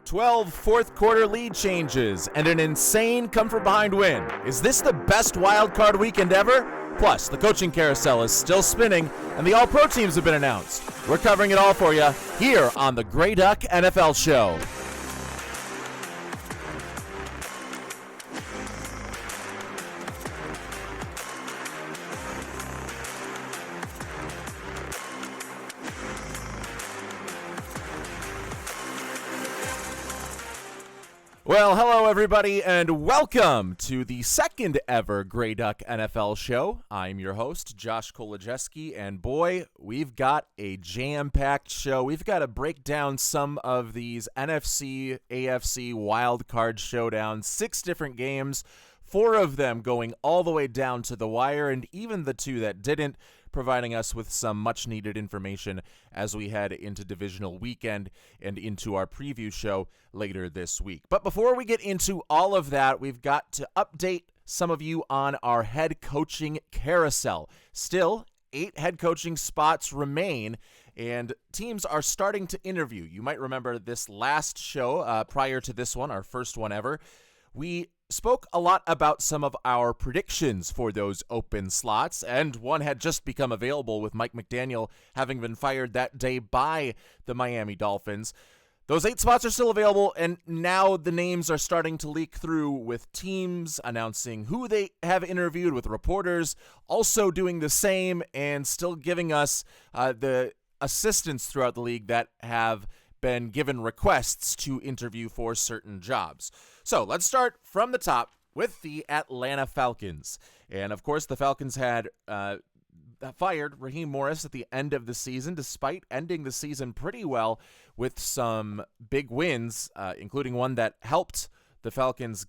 12 fourth-quarter lead changes and an insane come-from-behind win. Is this the best wild-card weekend ever? Plus, the coaching carousel is still spinning, and the All-Pro teams have been announced. We're covering it all for you here on the Grey Duck NFL Show. Well, hello everybody, and welcome to the second ever Grey Duck NFL Show. I'm your host, Josh Kolodziejski, and boy, we've got a jam-packed show. We've got to break down some of these NFC, AFC wildcard showdowns, 6 different games, 4 of them going all the way down to the wire, and even the 2 that didn't, providing us with some much-needed information as we head into divisional weekend and into our preview show later this week. But before we get into all of that, we've got to update some of you on our head coaching carousel. Still, 8 head coaching spots remain, and teams are starting to interview. You might remember this last show prior to this one, our first one ever. We spoke a lot about some of our predictions for those open slots, and one had just become available with Mike McDaniel having been fired that day by the Miami Dolphins. Those 8 spots are still available, and now the names are starting to leak through with teams announcing who they have interviewed, with reporters also doing the same and still giving us the assistants throughout the league that have been given requests to interview for certain jobs. So let's start from the top with the Atlanta Falcons. And of course, the Falcons had fired Raheem Morris at the end of the season, despite ending the season pretty well with some big wins, including one that helped the Falcons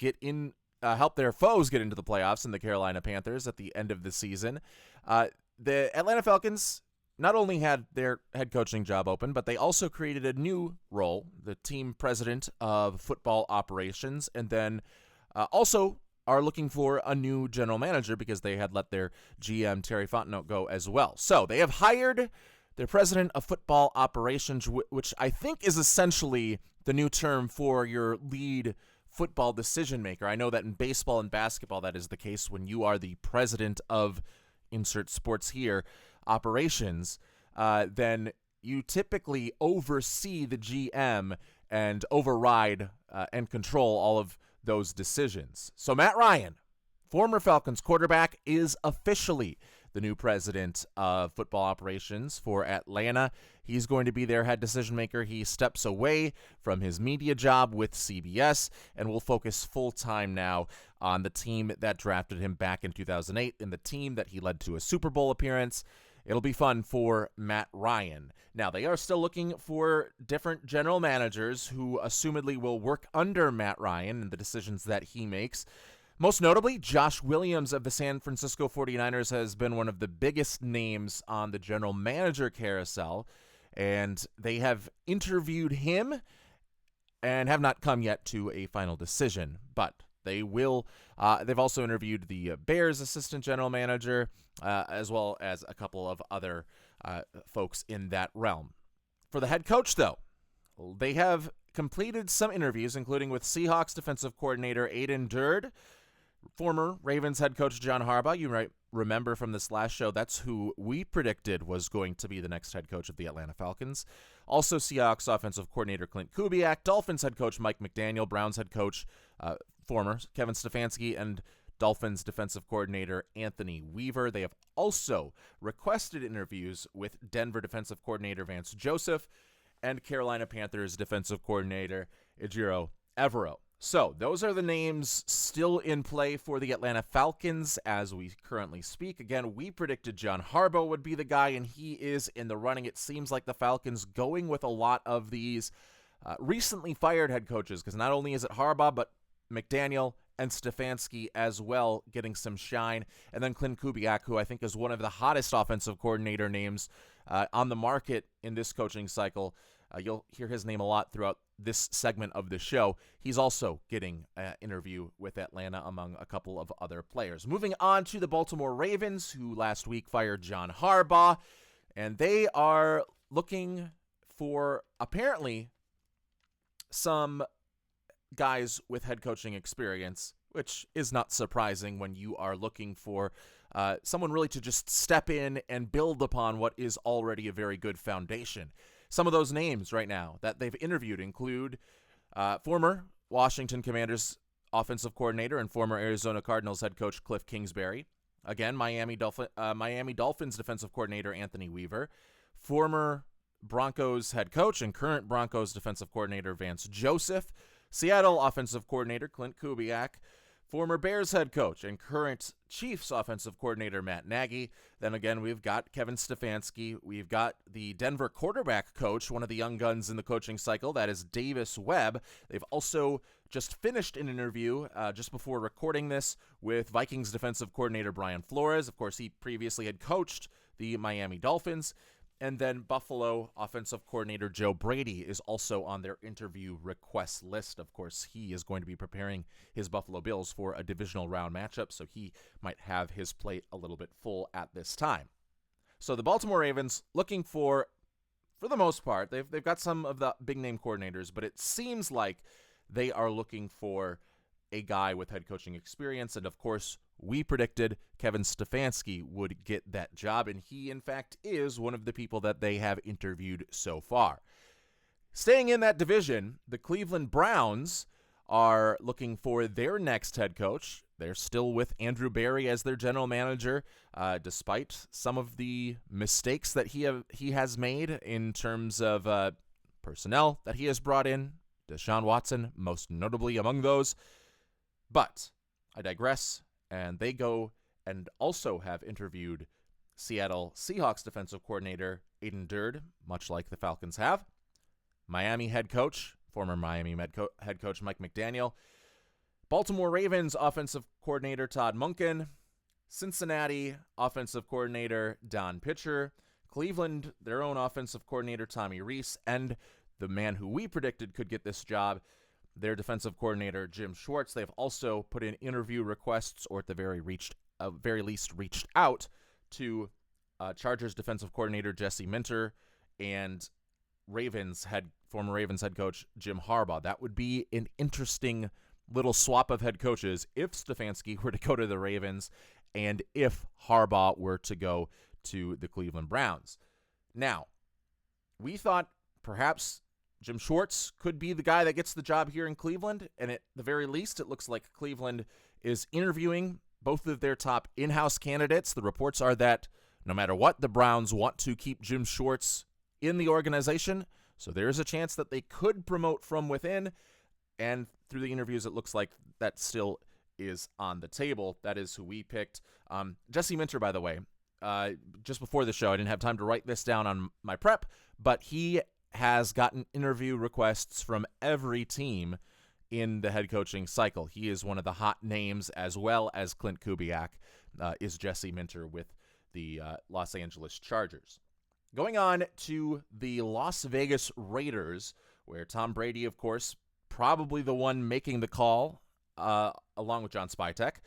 help their foes get into the playoffs in the Carolina Panthers at the end of the season. The Atlanta Falcons not only had their head coaching job open, but they also created a new role, the team president of football operations, and then also are looking for a new general manager because they had let their GM, Terry Fontenot, go as well. So they have hired their president of football operations, which I think is essentially the new term for your lead football decision maker. I know that in baseball and basketball that is the case when you are the president of insert sports here operations, then you typically oversee the GM and override and control all of those decisions. So Matt Ryan, former Falcons quarterback, is officially the new president of football operations for Atlanta. He's going to be their head decision maker. He steps away from his media job with CBS and will focus full-time now on the team that drafted him back in 2008 and the team that he led to a Super Bowl appearance. It'll be fun for Matt Ryan. Now, they are still looking for different general managers who assumedly will work under Matt Ryan and the decisions that he makes. Most notably, Josh Williams of the San Francisco 49ers has been one of the biggest names on the general manager carousel, and they have interviewed him and have not come yet to a final decision, but they will. They've also interviewed the Bears assistant general manager, as well as a couple of other folks in that realm. For the head coach, though, they have completed some interviews, including with Seahawks defensive coordinator Aiden Durd, former Ravens head coach John Harbaugh. You might remember from this last show, that's who we predicted was going to be the next head coach of the Atlanta Falcons. Also, Seahawks offensive coordinator Clint Kubiak, Dolphins head coach Mike McDaniel, Browns head coach former Kevin Stefanski, and Dolphins defensive coordinator Anthony Weaver. They have also requested interviews with Denver defensive coordinator Vance Joseph and Carolina Panthers defensive coordinator Ejiro Evero. So those are the names still in play for the Atlanta Falcons as we currently speak. Again, we predicted John Harbaugh would be the guy, and he is in the running. It seems like the Falcons going with a lot of these recently fired head coaches, because not only is it Harbaugh, but McDaniel and Stefanski as well getting some shine. And then Clint Kubiak, who I think is one of the hottest offensive coordinator names on the market in this coaching cycle. You'll hear his name a lot throughout this segment of the show. He's also getting an interview with Atlanta, among a couple of other players. Moving on to the Baltimore Ravens, who last week fired John Harbaugh, and they are looking for, apparently, some guys with head coaching experience, which is not surprising when you are looking for someone really to just step in and build upon what is already a very good foundation. Some of those names right now that they've interviewed include former Washington Commanders offensive coordinator and former Arizona Cardinals head coach Cliff Kingsbury. Again, Miami Dolphins defensive coordinator Anthony Weaver. Former Broncos head coach and current Broncos defensive coordinator Vance Joseph. Seattle offensive coordinator Clint Kubiak. Former Bears head coach and current Chiefs offensive coordinator Matt Nagy. Then again, we've got Kevin Stefanski. We've got the Denver quarterback coach, one of the young guns in the coaching cycle, that is Davis Webb. They've also just finished an interview just before recording this with Vikings defensive coordinator Brian Flores. Of course, he previously had coached the Miami Dolphins. And then Buffalo offensive coordinator Joe Brady is also on their interview request list. Of course, he is going to be preparing his Buffalo Bills for a divisional round matchup, so he might have his plate a little bit full at this time. So the Baltimore Ravens looking for the most part, they've got some of the big-name coordinators, but it seems like they are looking for a guy with head coaching experience, and of course, we predicted Kevin Stefanski would get that job, and he, in fact, is one of the people that they have interviewed so far. Staying in that division, the Cleveland Browns are looking for their next head coach. They're still with Andrew Berry as their general manager, despite some of the mistakes that he has made in terms of personnel that he has brought in, Deshaun Watson most notably among those. But I digress. And they go and also have interviewed Seattle Seahawks defensive coordinator Aiden Durd, much like the Falcons have. Miami head coach, former Miami head coach Mike McDaniel. Baltimore Ravens offensive coordinator Todd Monken. Cincinnati offensive coordinator Don Pitcher. Cleveland, their own offensive coordinator Tommy Rees. And the man who we predicted could get this job, their defensive coordinator, Jim Schwartz. They've also put in interview requests, or at the very least reached out to Chargers defensive coordinator Jesse Minter and former Ravens head coach Jim Harbaugh. That would be an interesting little swap of head coaches if Stefanski were to go to the Ravens and if Harbaugh were to go to the Cleveland Browns. Now, we thought perhaps Jim Schwartz could be the guy that gets the job here in Cleveland, and at the very least, it looks like Cleveland is interviewing both of their top in-house candidates. The reports are that no matter what, the Browns want to keep Jim Schwartz in the organization, so there is a chance that they could promote from within, and through the interviews, it looks like that still is on the table. That is who we picked. Jesse Minter, by the way, just before the show, I didn't have time to write this down on my prep, but he has gotten interview requests from every team in the head coaching cycle. He is one of the hot names, as well as Clint Kubiak is Jesse Minter with the Los Angeles Chargers. Going on to the Las Vegas Raiders, where Tom Brady, of course, probably the one making the call, along with John Spytek,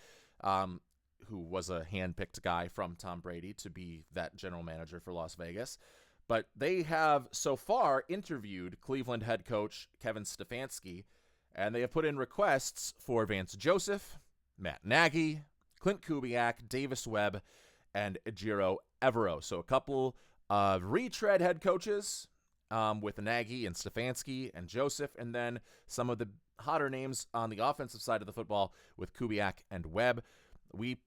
who was a hand-picked guy from Tom Brady to be that general manager for Las Vegas. But they have so far interviewed Cleveland head coach Kevin Stefanski, and they have put in requests for Vance Joseph, Matt Nagy, Clint Kubiak, Davis Webb, and Ejiro Evero. So a couple of retread head coaches with Nagy and Stefanski and Joseph, and then some of the hotter names on the offensive side of the football with Kubiak and Webb. We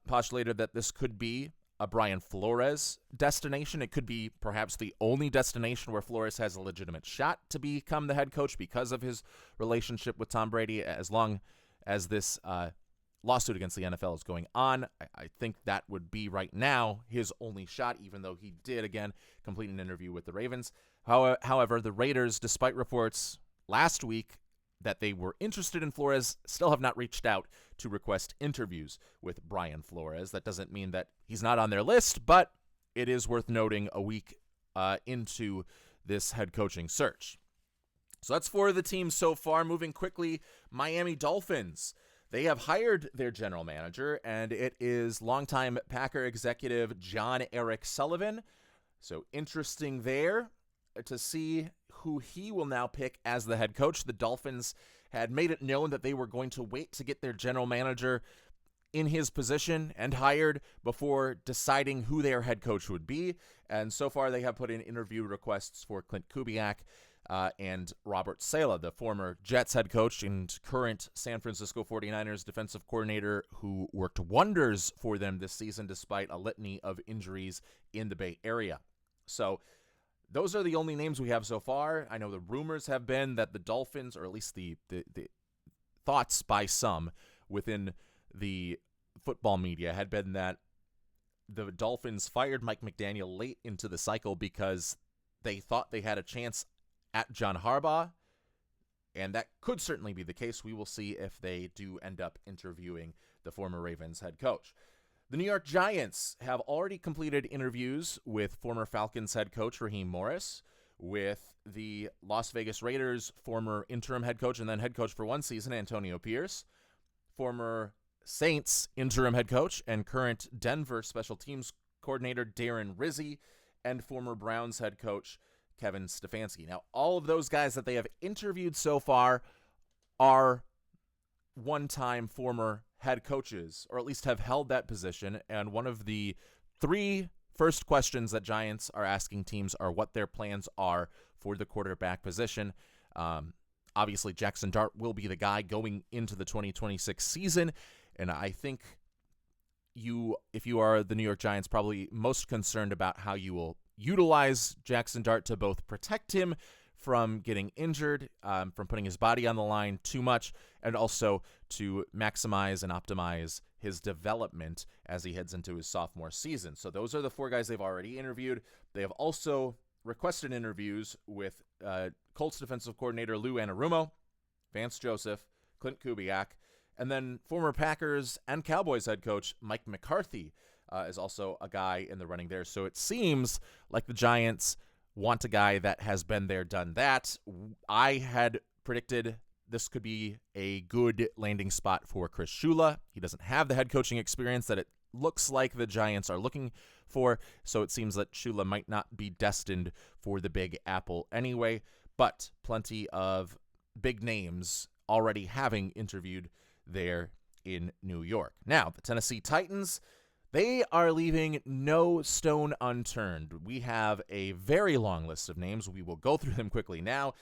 postulated that this could be a Brian Flores destination. It could be perhaps the only destination where Flores has a legitimate shot to become the head coach because of his relationship with Tom Brady, as long as this lawsuit against the NFL is going on. I think that would be right now his only shot, even though he did, again, complete an interview with the Ravens. However, the Raiders, despite reports last week that they were interested in Flores, still have not reached out to request interviews with Brian Flores. That doesn't mean that he's not on their list, but it is worth noting a week into this head coaching search. So that's for the team so far. Moving quickly, Miami Dolphins. They have hired their general manager, and it is longtime Packer executive John Eric Sullivan. So interesting there. to see who he will now pick as the head coach. The Dolphins had made it known that they were going to wait to get their general manager in his position and hired before deciding who their head coach would be. And so far, they have put in interview requests for Clint Kubiak and Robert Saleh, the former Jets head coach and current San Francisco 49ers defensive coordinator, who worked wonders for them this season despite a litany of injuries in the Bay Area. So those are the only names we have so far. I know the rumors have been that the Dolphins, or at least the thoughts by some within the football media, had been that the Dolphins fired Mike McDaniel late into the cycle because they thought they had a chance at John Harbaugh, and that could certainly be the case. We will see if they do end up interviewing the former Ravens head coach. The New York Giants have already completed interviews with former Falcons head coach Raheem Morris, with the Las Vegas Raiders former interim head coach and then head coach for one season, Antonio Pierce, former Saints interim head coach and current Denver special teams coordinator Darren Rizzi, and former Browns head coach Kevin Stefanski. Now, all of those guys that they have interviewed so far are one-time former head coaches, or at least have held that position, and one of the three first questions that Giants are asking teams are what their plans are for the quarterback position. Obviously, Jackson Dart will be the guy going into the 2026 season, and I think if you are the New York Giants, probably most concerned about how you will utilize Jackson Dart to both protect him from getting injured, from putting his body on the line too much, and also to maximize and optimize his development as he heads into his sophomore season. So those are the four guys they've already interviewed. They have also requested interviews with Colts defensive coordinator Lou Anarumo, Vance Joseph, Clint Kubiak, and then former Packers and Cowboys head coach Mike McCarthy is also a guy in the running there. So it seems like the Giants want a guy that has been there, done that. I had predicted this could be a good landing spot for Chris Shula. He doesn't have the head coaching experience that it looks like the Giants are looking for, so it seems that Shula might not be destined for the Big Apple anyway, but plenty of big names already having interviewed there in New York. Now, the Tennessee Titans, they are leaving no stone unturned. We have a very long list of names. We will go through them quickly now.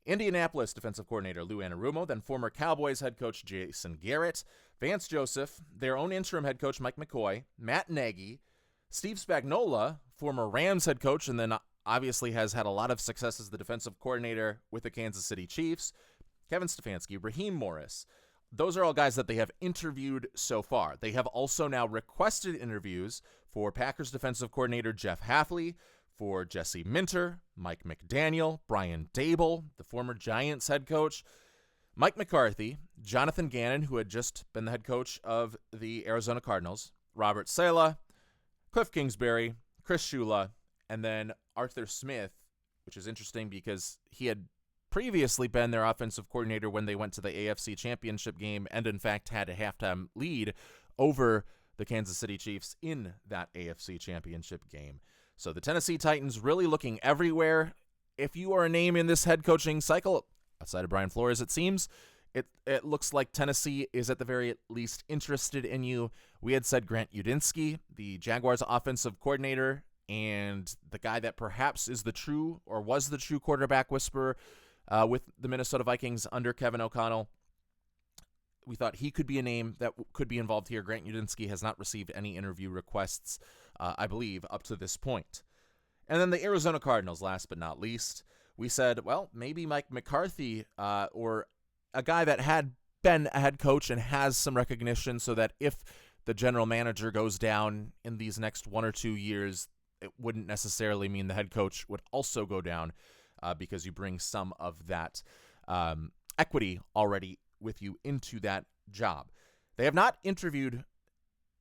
Indianapolis defensive coordinator Lou Anarumo, then former Cowboys head coach Jason Garrett, Vance Joseph, their own interim head coach Mike McCoy, Matt Nagy, Steve Spagnuolo, former Rams head coach, and then obviously has had a lot of success as the defensive coordinator with the Kansas City Chiefs, Kevin Stefanski, Raheem Morris. Those are all guys that they have interviewed so far. They have also now requested interviews for Packers defensive coordinator Jeff Hafley, for Jesse Minter, Mike McDaniel, Brian Dable, the former Giants head coach, Mike McCarthy, Jonathan Gannon, who had just been the head coach of the Arizona Cardinals, Robert Saleh, Cliff Kingsbury, Chris Shula, and then Arthur Smith, which is interesting because he had previously been their offensive coordinator when they went to the AFC Championship game and, in fact, had a halftime lead over the Kansas City Chiefs in that AFC Championship game. So the Tennessee Titans really looking everywhere. If you are a name in this head coaching cycle, outside of Brian Flores, it seems, it looks like Tennessee is at the very least interested in you. We had said Grant Udinski, the Jaguars offensive coordinator, and the guy that perhaps is the true or was the true quarterback whisperer with the Minnesota Vikings under Kevin O'Connell. We thought he could be a name that could be involved here. Grant Udinski has not received any interview requests, I believe, up to this point. And then the Arizona Cardinals, last but not least. We said, well, maybe Mike McCarthy or a guy that had been a head coach and has some recognition so that if the general manager goes down in these next 1 or 2 years, it wouldn't necessarily mean the head coach would also go down because you bring some of that equity already with you into that job. They have not interviewed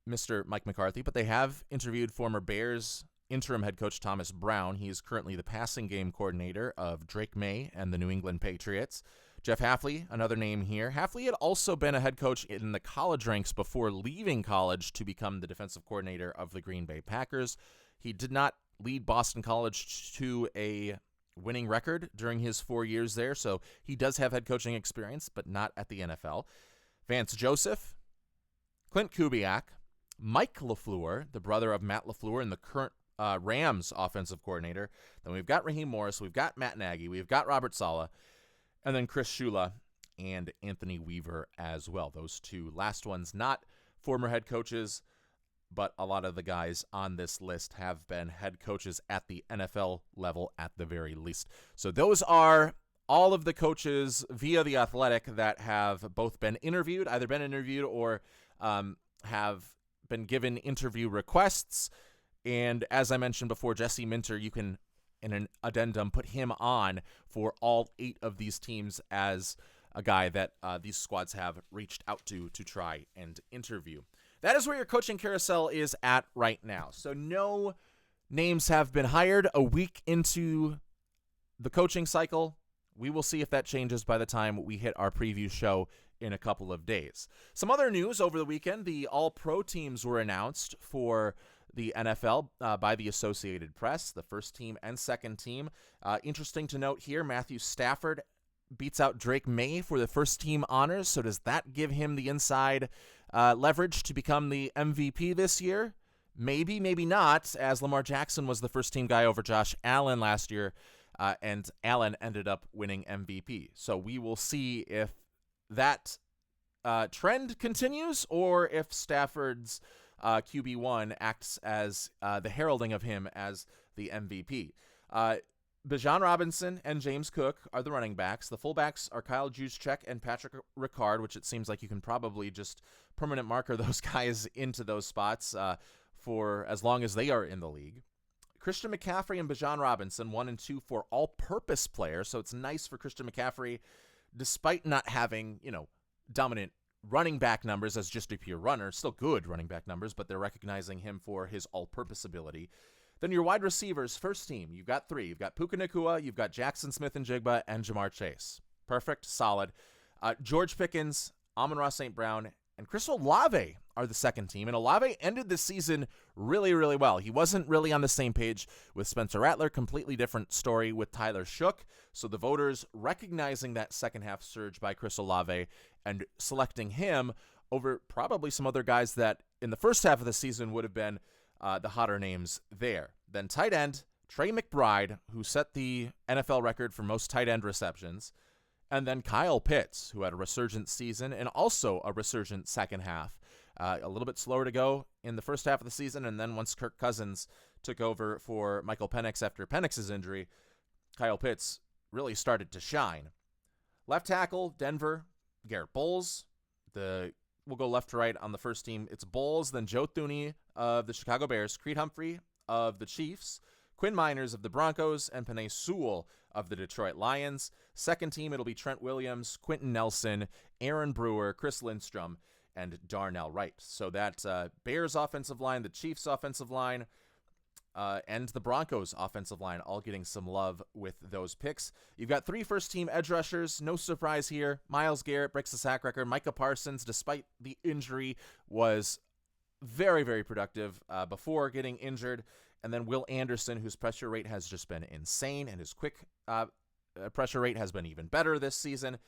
Mr. Mike McCarthy, but they have interviewed former Bears interim head coach Thomas Brown. He is currently the passing game coordinator of Drake Maye and the New England Patriots. Jeff Hafley, another name here. Hafley had also been a head coach in the college ranks before leaving college to become the defensive coordinator of the Green Bay Packers. He did not lead Boston College to a winning record during his 4 years there, so he does have head coaching experience, but not at the NFL. Vance Joseph, Clint Kubiak, Mike LaFleur, the brother of Matt LaFleur and the current Rams offensive coordinator. Then we've got Raheem Morris, we've got Matt Nagy, we've got Robert Saleh, and then Chris Shula and Anthony Weaver as well. Those two last ones, not former head coaches, but a lot of the guys on this list have been head coaches at the NFL level at the very least. So those are all of the coaches via The Athletic that have both been interviewed, either been interviewed or have been given interview requests. And as I mentioned before, Jesse Minter, you can, in an addendum, put him on for all 8 of these teams as a guy that these squads have reached out to try and interview. That is where your coaching carousel is at right now. So no names have been hired a week into the coaching cycle. We will see if that changes by the time we hit our preview show in a couple of days. Some other news over the weekend, the All-Pro teams were announced for the NFL by the Associated Press, the first team and second team. Interesting to note here, Matthew Stafford beats out Drake Maye for the first team honors. So does that give him the inside leverage to become the MVP this year? Maybe, maybe not, as Lamar Jackson was the first team guy over Josh Allen last year, and Allen ended up winning MVP. So we will see if that trend continues or if Stafford's QB1 acts as the heralding of him as the MVP. Bijan Robinson and James Cook are the running backs. The fullbacks are Kyle Juszczyk and Patrick Ricard, which it seems like you can probably just permanent marker those guys into those spots for as long as they are in the league. Christian McCaffrey and Bijan Robinson, 1 and 2 for all-purpose players, so it's nice for Christian McCaffrey, despite not having, dominant running back numbers as just a pure runner, still good running back numbers, but they're recognizing him for his all-purpose ability. Then your wide receivers, first team, you've got 3. You've got Puka Nacua, you've got Jackson Smith-Njigba, and Jamar Chase. Perfect, solid. George Pickens, Amon-Ra St. Brown, and Chris Olave are the second team. And Olave ended the season really, really well. He wasn't really on the same page with Spencer Rattler. Completely different story with Tyler Shook. So the voters recognizing that second half surge by Chris Olave and selecting him over probably some other guys that in the first half of the season would have been the hotter names there. Then tight end, Trey McBride, who set the NFL record for most tight end receptions. And then Kyle Pitts, who had a resurgent season and also a resurgent second half. A little bit slower to go in the first half of the season, and then once Kirk Cousins took over for Michael Penix after Penix's injury, Kyle Pitts really started to shine. Left tackle, Denver, Garrett Bowles. We'll go left to right on the first team. It's Bowles, then Joe Thuney of the Chicago Bears, Creed Humphrey of the Chiefs, Quinn Miners of the Broncos, and Penei Sewell of the Detroit Lions. Second team, it'll be Trent Williams, Quentin Nelson, Aaron Brewer, Chris Lindstrom, and Darnell Wright. So that Bears offensive line, the Chiefs offensive line, and the Broncos offensive line all getting some love with those picks. You've got 3 first-team edge rushers. No surprise here. Myles Garrett breaks the sack record. Micah Parsons, despite the injury, was very, very productive before getting injured. And then Will Anderson, whose pressure rate has just been insane, and his quick pressure rate has been even better this season.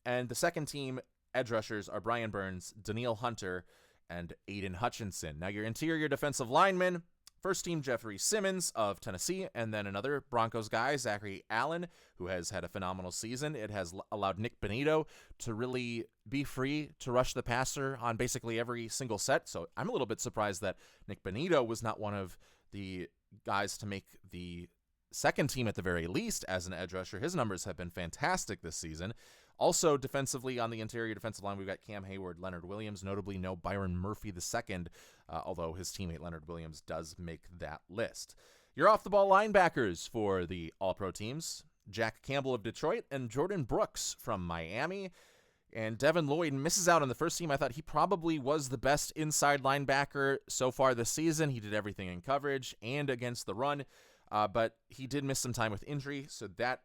And the second team edge rushers are Brian Burns, Danielle Hunter, and Aiden Hutchinson. Now your interior defensive linemen, first team Jeffrey Simmons of Tennessee, and then another Broncos guy, Zachary Allen, who has had a phenomenal season. It has allowed Nick Benito to really be free to rush the passer on basically every single set. So I'm a little bit surprised that Nick Benito was not one of the guys to make the second team at the very least as an edge rusher. His numbers have been fantastic this season. Also defensively on the interior defensive line, we've got Cam Hayward, Leonard Williams, notably no Byron Murphy II, although his teammate Leonard Williams does make that list. Your off-the-ball linebackers for the All-Pro teams, Jack Campbell of Detroit and Jordan Brooks from Miami. And Devin Lloyd misses out on the first team. I thought he probably was the best inside linebacker so far this season. He did everything in coverage and against the run, but he did miss some time with injury, so that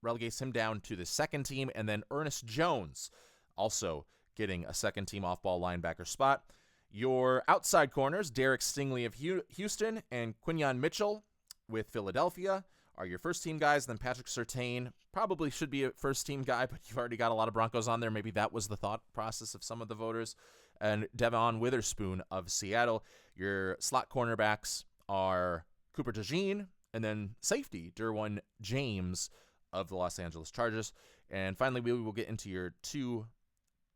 relegates him down to the second team. And then Ernest Jones also getting a second team off-ball linebacker spot. Your outside corners, Derek Stingley of Houston and Quinyon Mitchell with Philadelphia, are your first-team guys. Then Patrick Surtain probably should be a first-team guy, but you've already got a lot of Broncos on there. Maybe that was the thought process of some of the voters. And Devon Witherspoon of Seattle. Your slot cornerbacks are Cooper DeJean, and then safety, Derwin James of the Los Angeles Chargers. And finally, we will get into your two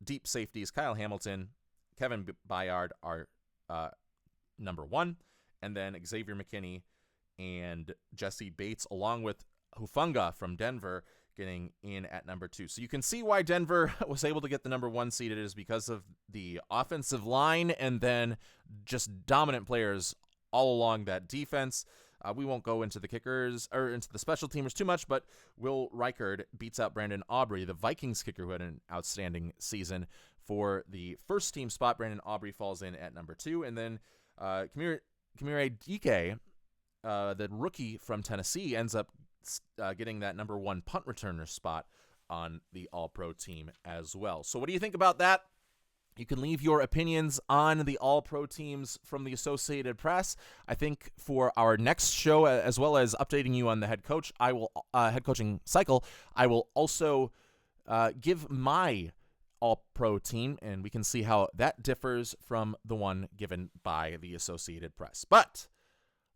deep safeties. Kyle Hamilton, Kevin Byard are number one, and then Xavier McKinney and Jesse Bates, along with Hufanga from Denver, getting in at number two. So you can see why Denver was able to get the number one seed. It is because of the offensive line and then just dominant players all along that defense. We won't go into the kickers or into the special teamers too much, but Will Reichard beats out Brandon Aubrey, the Vikings kicker who had an outstanding season. For the first team spot, Brandon Aubrey falls in at number two. And then Kamire Dike, the rookie from Tennessee, ends up getting that number one punt returner spot on the All-Pro team as well. So what do you think about that? You can leave your opinions on the All-Pro teams from the Associated Press. I think for our next show, as well as updating you on the head coaching cycle, I will also give my All-Pro team, and we can see how that differs from the one given by the Associated Press. But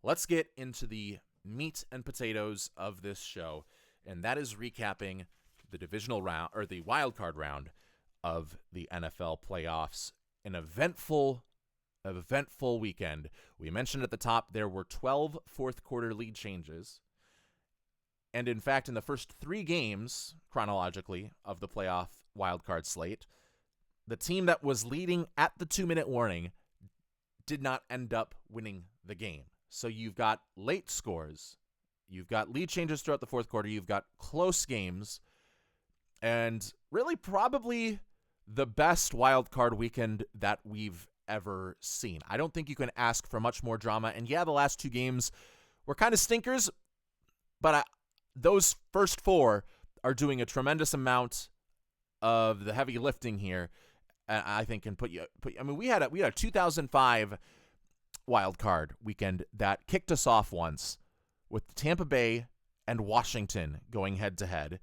let's get into the meat and potatoes of this show, and that is recapping the divisional round, or the wild card round, of the NFL playoffs. An eventful weekend. We mentioned at the top there were 12 fourth quarter lead changes. And in fact, in the first three games, chronologically, of the playoff wildcard slate, the team that was leading at the 2-minute warning did not end up winning the game. So you've got late scores, you've got lead changes throughout the fourth quarter, you've got close games, and really probably the best wild card weekend that we've ever seen. I don't think you can ask for much more drama. And yeah, the last two games were kind of stinkers, but those first four are doing a tremendous amount of the heavy lifting here. I think can put you. I mean, we had a 2005 wild card weekend that kicked us off once with Tampa Bay and Washington going head to head,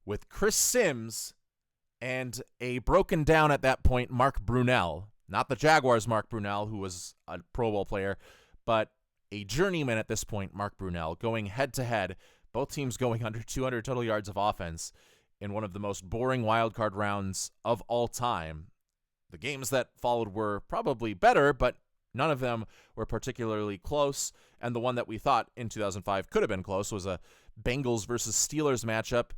with Chris Sims and a broken down at that point Mark Brunell, not the Jaguars Mark Brunell, who was a Pro Bowl player, but a journeyman at this point, Mark Brunell, going head to head, both teams going under 200 total yards of offense in one of the most boring wild card rounds of all time. The games that followed were probably better, but none of them were particularly close, and the one that we thought in 2005 could have been close was a Bengals versus Steelers matchup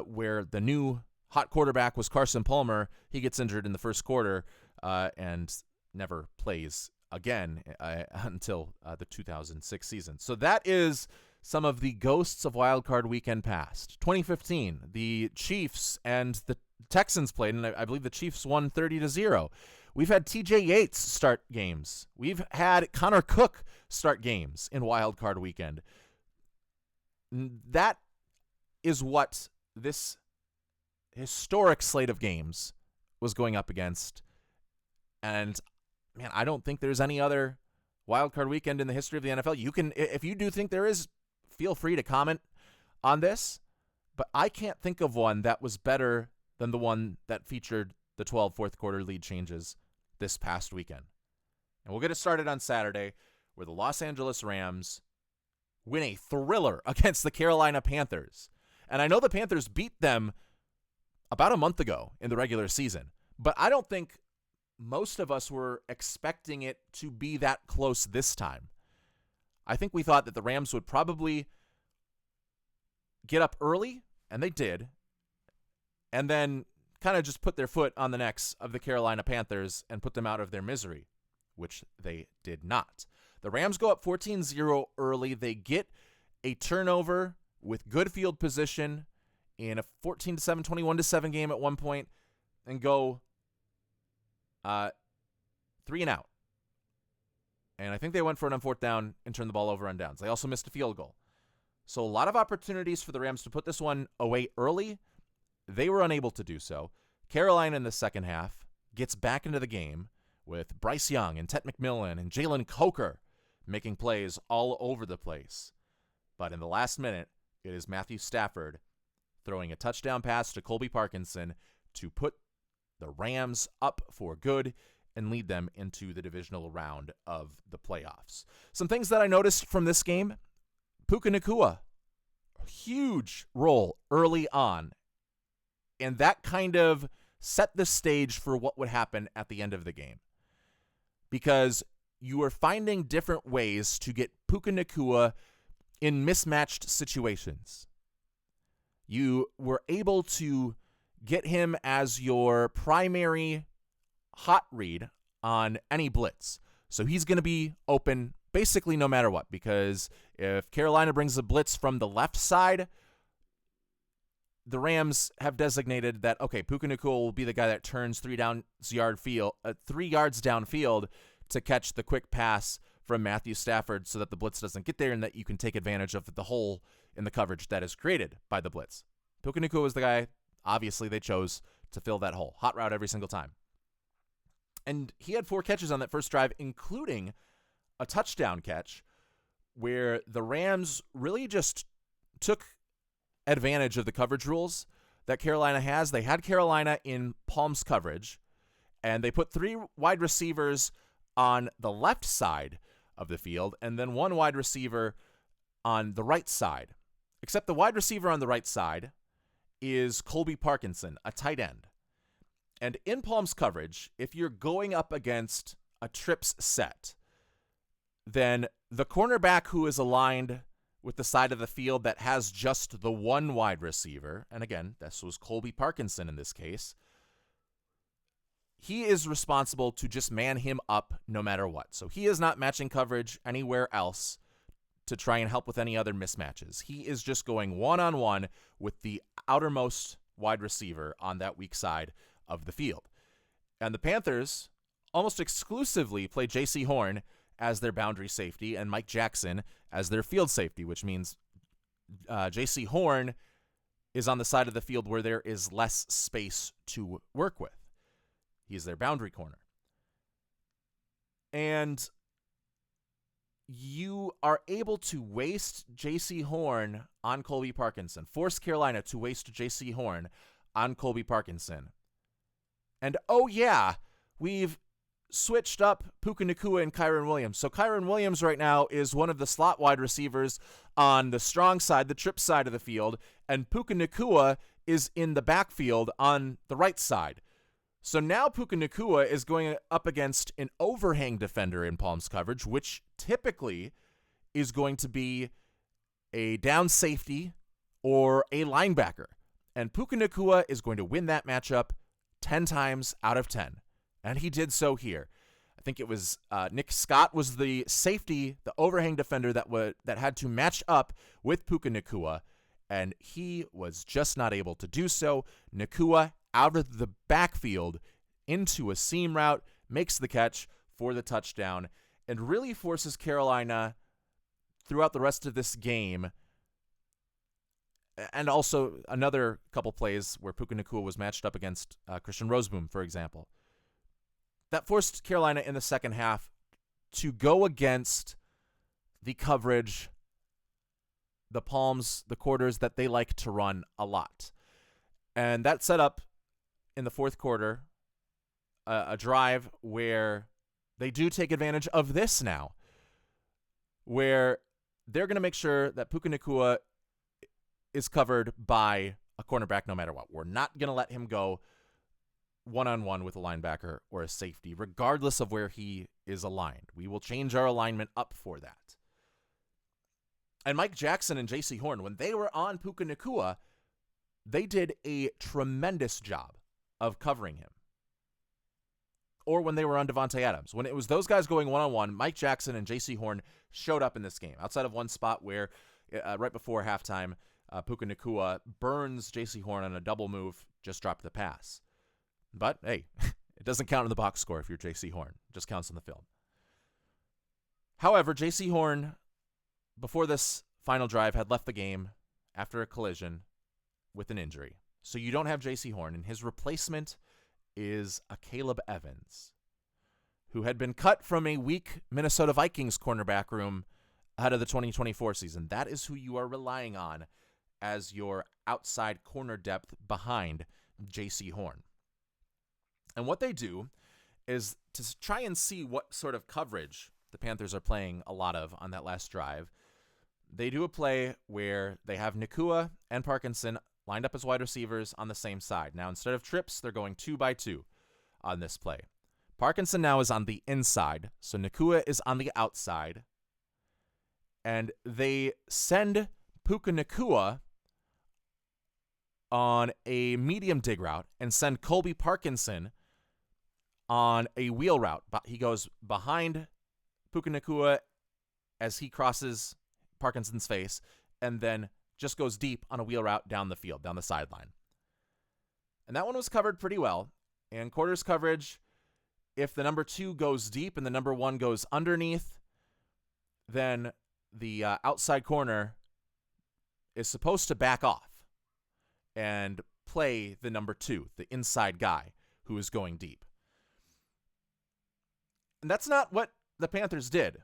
where the new hot quarterback was Carson Palmer. He gets injured in the first quarter and never plays again until the 2006 season. So that is some of the ghosts of Wild Card Weekend past. 2015, the Chiefs and the Texans played, and I believe the Chiefs won 30-0. We've had TJ Yates start games. We've had Connor Cook start games in Wild Card Weekend. That is what this historic slate of games was going up against. And, man, I don't think there's any other Wild Card Weekend in the history of the NFL. You can, if you do think there is, feel free to comment on this. But I can't think of one that was better than the one that featured the 12 fourth quarter lead changes this past weekend. And we'll get it started on Saturday, where the Los Angeles Rams win a thriller against the Carolina Panthers. And I know the Panthers beat them about a month ago in the regular season, but I don't think most of us were expecting it to be that close this time. I think we thought that the Rams would probably get up early, and they did, and then kind of just put their foot on the necks of the Carolina Panthers and put them out of their misery, which they did not. The Rams go up 14-0 early. They get a turnover with good field position in a 14-7, 21-7 game at one point, and go 3 and out. And I think they went for it on fourth down and turned the ball over on downs. They also missed a field goal. So a lot of opportunities for the Rams to put this one away early. They were unable to do so. Carolina in the second half gets back into the game with Bryce Young and Ted McMillan and Jalen Coker making plays all over the place. But in the last minute, it is Matthew Stafford throwing a touchdown pass to Colby Parkinson to put the Rams up for good and lead them into the divisional round of the playoffs. Some things that I noticed from this game: Puka Nacua, huge role early on, and that kind of set the stage for what would happen at the end of the game, because you are finding different ways to get Puka Nacua in mismatched situations. You were able to get him as your primary hot read on any blitz. So he's going to be open basically no matter what, because if Carolina brings a blitz from the left side, the Rams have designated that, okay, Puka Nacua will be the guy that turns 3 yards downfield to catch the quick pass from Matthew Stafford so that the blitz doesn't get there and that you can take advantage of the hole in the coverage that is created by the blitz. Puka Nacua was the guy, obviously, they chose to fill that hole. Hot route every single time. And he had 4 catches on that first drive, including a touchdown catch where the Rams really just took advantage of the coverage rules that Carolina has. They had Carolina in Palms coverage, and they put 3 wide receivers on the left side of the field and then 1 wide receiver on the right side. Except the wide receiver on the right side is Colby Parkinson, a tight end. And in Palms coverage, if you're going up against a trips set, then the cornerback who is aligned with the side of the field that has just the 1 wide receiver, and again, this was Colby Parkinson in this case, he is responsible to just man him up no matter what. So he is not matching coverage anywhere else to try and help with any other mismatches. He is just going one-on-one with the outermost wide receiver on that weak side of the field. And the Panthers almost exclusively play J.C. Horn as their boundary safety and Mike Jackson as their field safety, which means J.C. Horn is on the side of the field where there is less space to work with. He's their boundary corner. And you are able to waste J.C. Horn on Colby Parkinson, force Carolina to waste J.C. Horn on Colby Parkinson. And oh yeah, we've switched up Puka Nacua and Kyren Williams. So Kyren Williams right now is one of the slot wide receivers on the strong side, the trip side of the field, and Puka Nacua is in the backfield on the right side. So now Puka Nacua is going up against an overhang defender in Palms coverage, which typically is going to be a down safety or a linebacker. And Puka Nacua is going to win that matchup 10 times out of 10. And he did so here. I think it was Nick Scott was the safety, the overhang defender that had to match up with Puka Nacua, and he was just not able to do so. Nacua out of the backfield into a seam route, makes the catch for the touchdown, and really forces Carolina throughout the rest of this game. And also another couple plays where Puka Nacua was matched up against Christian Roseboom, for example. That forced Carolina in the second half to go against the coverage, the Palms, the quarters that they like to run a lot. And that set up in the fourth quarter a drive where they do take advantage of this now, where they're going to make sure that Puka Nacua is covered by a cornerback no matter what. We're not going to let him go one-on-one with a linebacker or a safety, regardless of where he is aligned. We will change our alignment up for that. And Mike Jackson and J.C. Horn, when they were on Puka Nacua, they did a tremendous job of covering him. Or when they were on Devontae Adams. When it was those guys going one-on-one, Mike Jackson and J.C. Horn showed up in this game, outside of one spot where right before halftime, Puka Nacua burns J.C. Horn on a double move, just dropped the pass. But, hey, it doesn't count in the box score if you're J.C. Horn. It just counts in the film. However, J.C. Horn, before this final drive, had left the game after a collision with an injury. So you don't have J.C. Horn, and his replacement is a Caleb Evans, who had been cut from a weak Minnesota Vikings cornerback room ahead of the 2024 season. That is who you are relying on as your outside corner depth behind J.C. Horn. And what they do is to try and see what sort of coverage the Panthers are playing a lot of on that last drive. They do a play where they have Nacua and Parkinson lined up as wide receivers on the same side. Now, instead of trips, they're going 2-by-2 on this play. Parkinson now is on the inside, so Nacua is on the outside. And they send Puka Nacua on a medium dig route and send Colby Parkinson on a wheel route. But he goes behind Puka Nacua as he crosses Parkinson's face and then just goes deep on a wheel route down the field, down the sideline. And that one was covered pretty well. And quarters coverage, if the number 2 goes deep and the number 1 goes underneath, then the outside corner is supposed to back off and play the number 2, the inside guy who is going deep. And that's not what the Panthers did.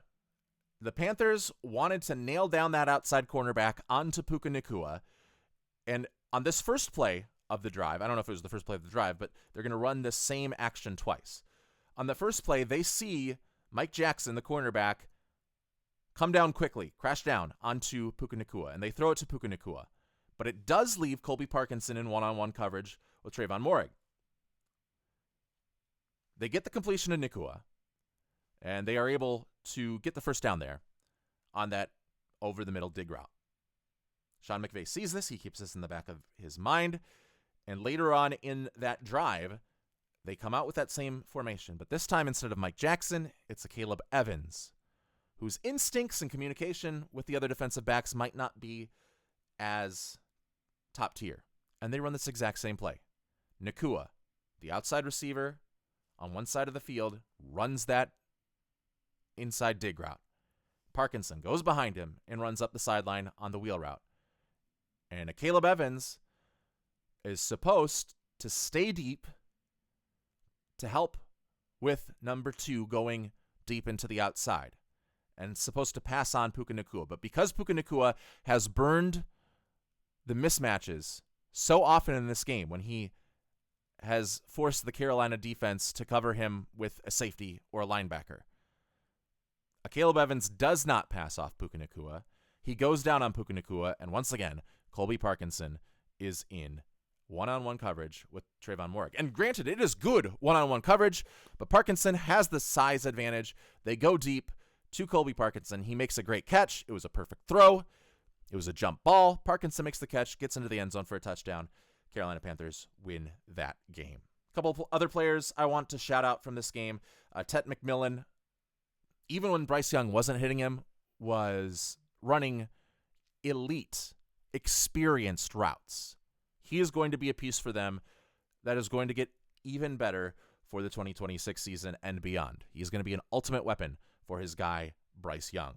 The Panthers wanted to nail down that outside cornerback onto Puka Nacua. And on this first play of the drive, I don't know if it was the first play of the drive, but they're going to run the same action twice. On the first play, they see Mike Jackson, the cornerback, come down quickly, crash down onto Puka Nacua, and they throw it to Puka Nacua. But it does leave Colby Parkinson in one-on-one coverage with Trayvon Moehrig. They get the completion of Nacua, and they are able to get the first down there on that over-the-middle dig route. Sean McVay sees this. He keeps this in the back of his mind. And later on in that drive, they come out with that same formation. But this time, instead of Mike Jackson, it's a Caleb Evans, whose instincts and communication with the other defensive backs might not be as top tier. And they run this exact same play. Nacua, the outside receiver on one side of the field, runs that inside dig route. Parkinson goes behind him and runs up the sideline on the wheel route. And Caleb Evans is supposed to stay deep to help with number 2 going deep into the outside. And supposed to pass on Puka Nacua. But because Puka Nacua has burned the mismatches so often in this game when he has forced the Carolina defense to cover him with a safety or a linebacker, Caleb Evans does not pass off Puka Nacua. He goes down on Puka Nacua, and once again, Colby Parkinson is in one-on-one coverage with Trayvon Moehrig. And granted, it is good one-on-one coverage, but Parkinson has the size advantage. They go deep to Colby Parkinson. He makes a great catch. It was a perfect throw. It was a jump ball. Parkinson makes the catch, gets into the end zone for a touchdown. Carolina Panthers win that game. A couple of other players I want to shout out from this game. Tet McMillan, even when Bryce Young wasn't hitting him, was running elite, experienced routes. He is going to be a piece for them that is going to get even better for the 2026 season and beyond. He's going to be an ultimate weapon for his guy, Bryce Young.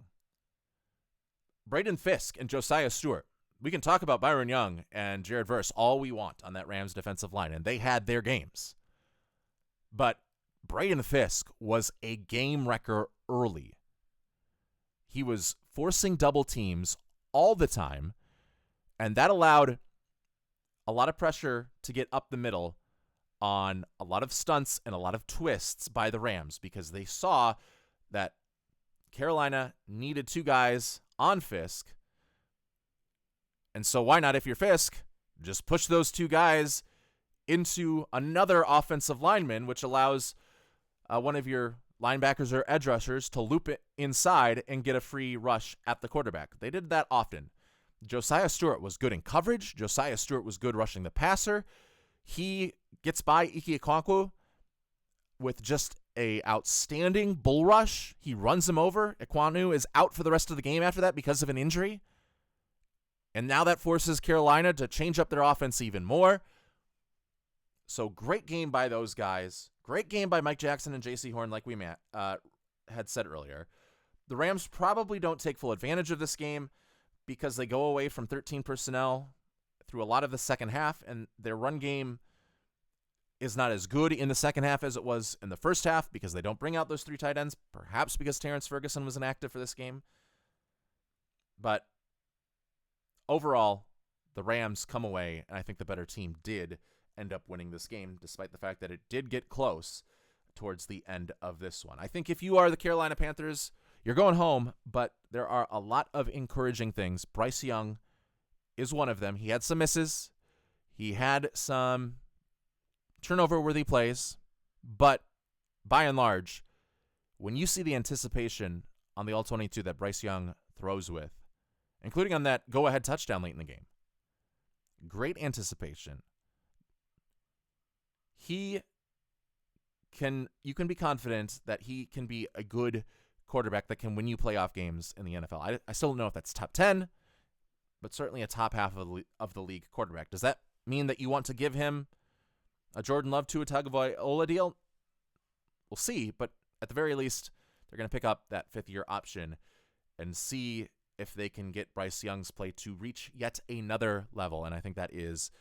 Braden Fisk and Josiah Stewart. We can talk about Byron Young and Jared Verse all we want on that Rams defensive line, and they had their games. But Braden Fisk was a game wrecker early. He was forcing double teams all the time, and that allowed a lot of pressure to get up the middle on a lot of stunts and a lot of twists by the Rams because they saw that Carolina needed 2 guys on Fisk. And so why not, if you're Fisk, just push those 2 guys into another offensive lineman, which allows one of your linebackers or edge rushers to loop it inside and get a free rush at the quarterback. They did that often. Josiah Stewart was good in coverage. Josiah Stewart was good rushing the passer. He gets by Ike Okonkwo with just a outstanding bull rush. He runs him over. Okonkwo is out for the rest of the game after that because of an injury. And now that forces Carolina to change up their offense even more. So great game by those guys. Great game by Mike Jackson and J.C. Horn, like we had said earlier. The Rams probably don't take full advantage of this game because they go away from 13 personnel through a lot of the second half, and their run game is not as good in the second half as it was in the first half because they don't bring out those 3 tight ends, perhaps because Terrence Ferguson was inactive for this game. But overall, the Rams come away, and I think the better team did end up winning this game, despite the fact that it did get close towards the end of this one. I think if you are the Carolina Panthers, you're going home, but there are a lot of encouraging things. Bryce Young is one of them. He had some misses. He had some turnover-worthy plays, but by and large, when you see the anticipation on the All-22 that Bryce Young throws with, including on that go-ahead touchdown late in the game, great anticipation. You can be confident that he can be a good quarterback that can win you playoff games in the NFL. I still don't know if that's top 10, but certainly a top half of the league quarterback. Does that mean that you want to give him a Jordan Love to a Tagovailoa deal? We'll see, but at the very least, they're going to pick up that fifth-year option and see if they can get Bryce Young's play to reach yet another level. And I think that is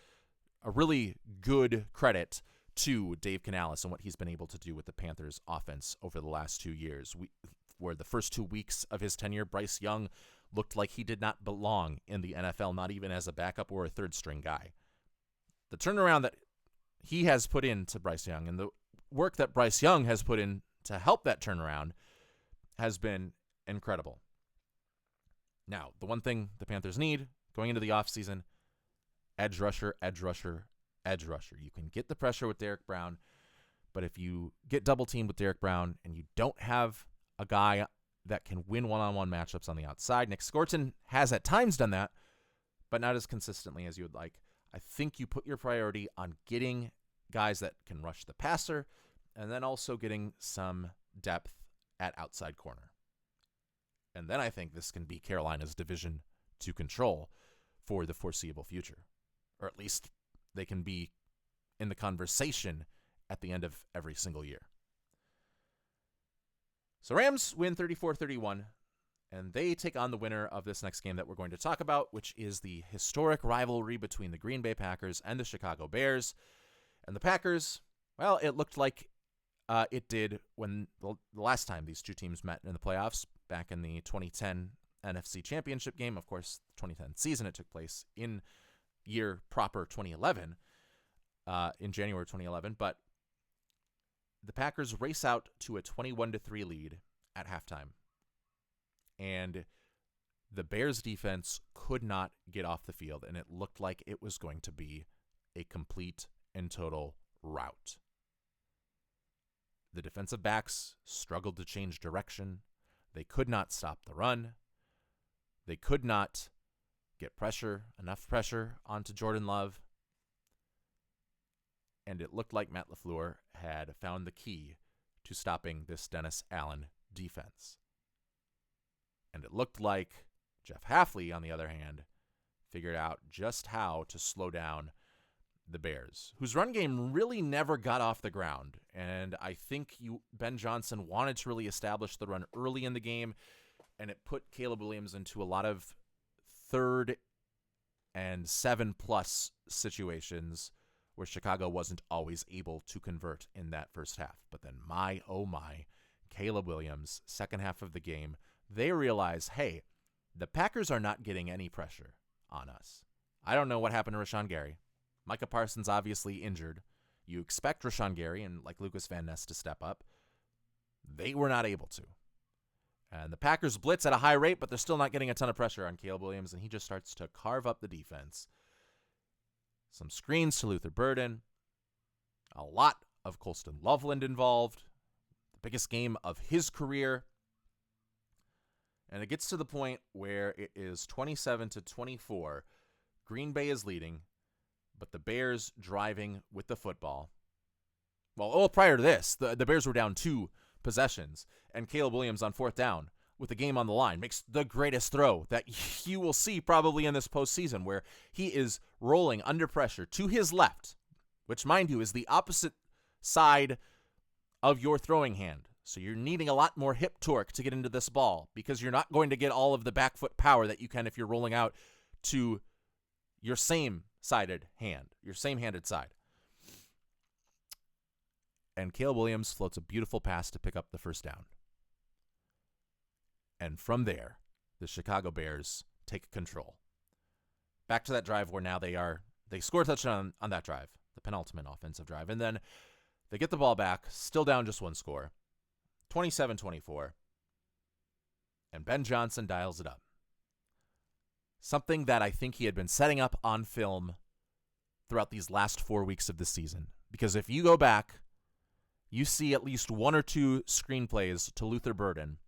a really good credit to Dave Canales and what he's been able to do with the Panthers offense over the last 2 years. Where the first 2 weeks of his tenure, Bryce Young looked like he did not belong in the NFL, not even as a backup or a third-string guy. The turnaround that he has put into Bryce Young and the work that Bryce Young has put in to help that turnaround has been incredible. Now, the one thing the Panthers need going into the offseason, edge rusher, edge rusher, edge rusher. You can get the pressure with Derek Brown, but if you get double-teamed with Derek Brown and you don't have a guy that can win one-on-one matchups on the outside, Nick Scorton has at times done that, but not as consistently as you would like. I think you put your priority on getting guys that can rush the passer and then also getting some depth at outside corner. And then I think this can be Carolina's division to control for the foreseeable future. Or at least they can be in the conversation at the end of every single year. So Rams win 34-31, and they take on the winner of this next game that we're going to talk about, which is the historic rivalry between the Green Bay Packers and the Chicago Bears. And the Packers, well, it looked like it did when the last time these two teams met in the playoffs, back in the 2010 NFC Championship game. Of course, the 2010 season, it took place in year proper 2011, in January 2011. But the Packers race out to a 21-3 lead at halftime. And the Bears defense could not get off the field, and it looked like it was going to be a complete and total rout. The defensive backs struggled to change direction. They could not stop the run. They could not get enough pressure onto Jordan Love. And it looked like Matt LaFleur had found the key to stopping this Dennis Allen defense. And it looked like Jeff Hafley, on the other hand, figured out just how to slow down the Bears, whose run game really never got off the ground. And I think Ben Johnson wanted to really establish the run early in the game, and it put Caleb Williams into a lot of 3rd and 7+ situations where Chicago wasn't always able to convert in that first half. But then oh my, Caleb Williams, second half of the game, they realize, hey, the Packers are not getting any pressure on us. I don't know what happened to Rashawn Gary. Micah Parsons obviously injured. You expect Rashawn Gary and like Lucas Van Ness to step up. They were not able to. And the Packers blitz at a high rate, but they're still not getting a ton of pressure on Caleb Williams, and he just starts to carve up the defense. Some screens to Luther Burden. A lot of Colston Loveland involved. The biggest game of his career. And it gets to the point where it is 27-24. Green Bay is leading, but the Bears driving with the football. Well, prior to this, the Bears were down 2 possessions, and Caleb Williams on 4th down with the game on the line makes the greatest throw that you will see probably in this postseason, where he is rolling under pressure to his left, which, mind you, is the opposite side of your throwing hand. So you're needing a lot more hip torque to get into this ball, because you're not going to get all of the back foot power that you can if you're rolling out to your same-sided hand, your same-handed side. And Caleb Williams floats a beautiful pass to pick up the first down. And from there, the Chicago Bears take control. Back to that drive where now they score a touchdown on that drive, the penultimate offensive drive, and then they get the ball back, still down just one score, 27-24, and Ben Johnson dials it up. Something that I think he had been setting up on film throughout these last 4 weeks of the season. Because if you go back, you see at least one or two screenplays to Luther Burden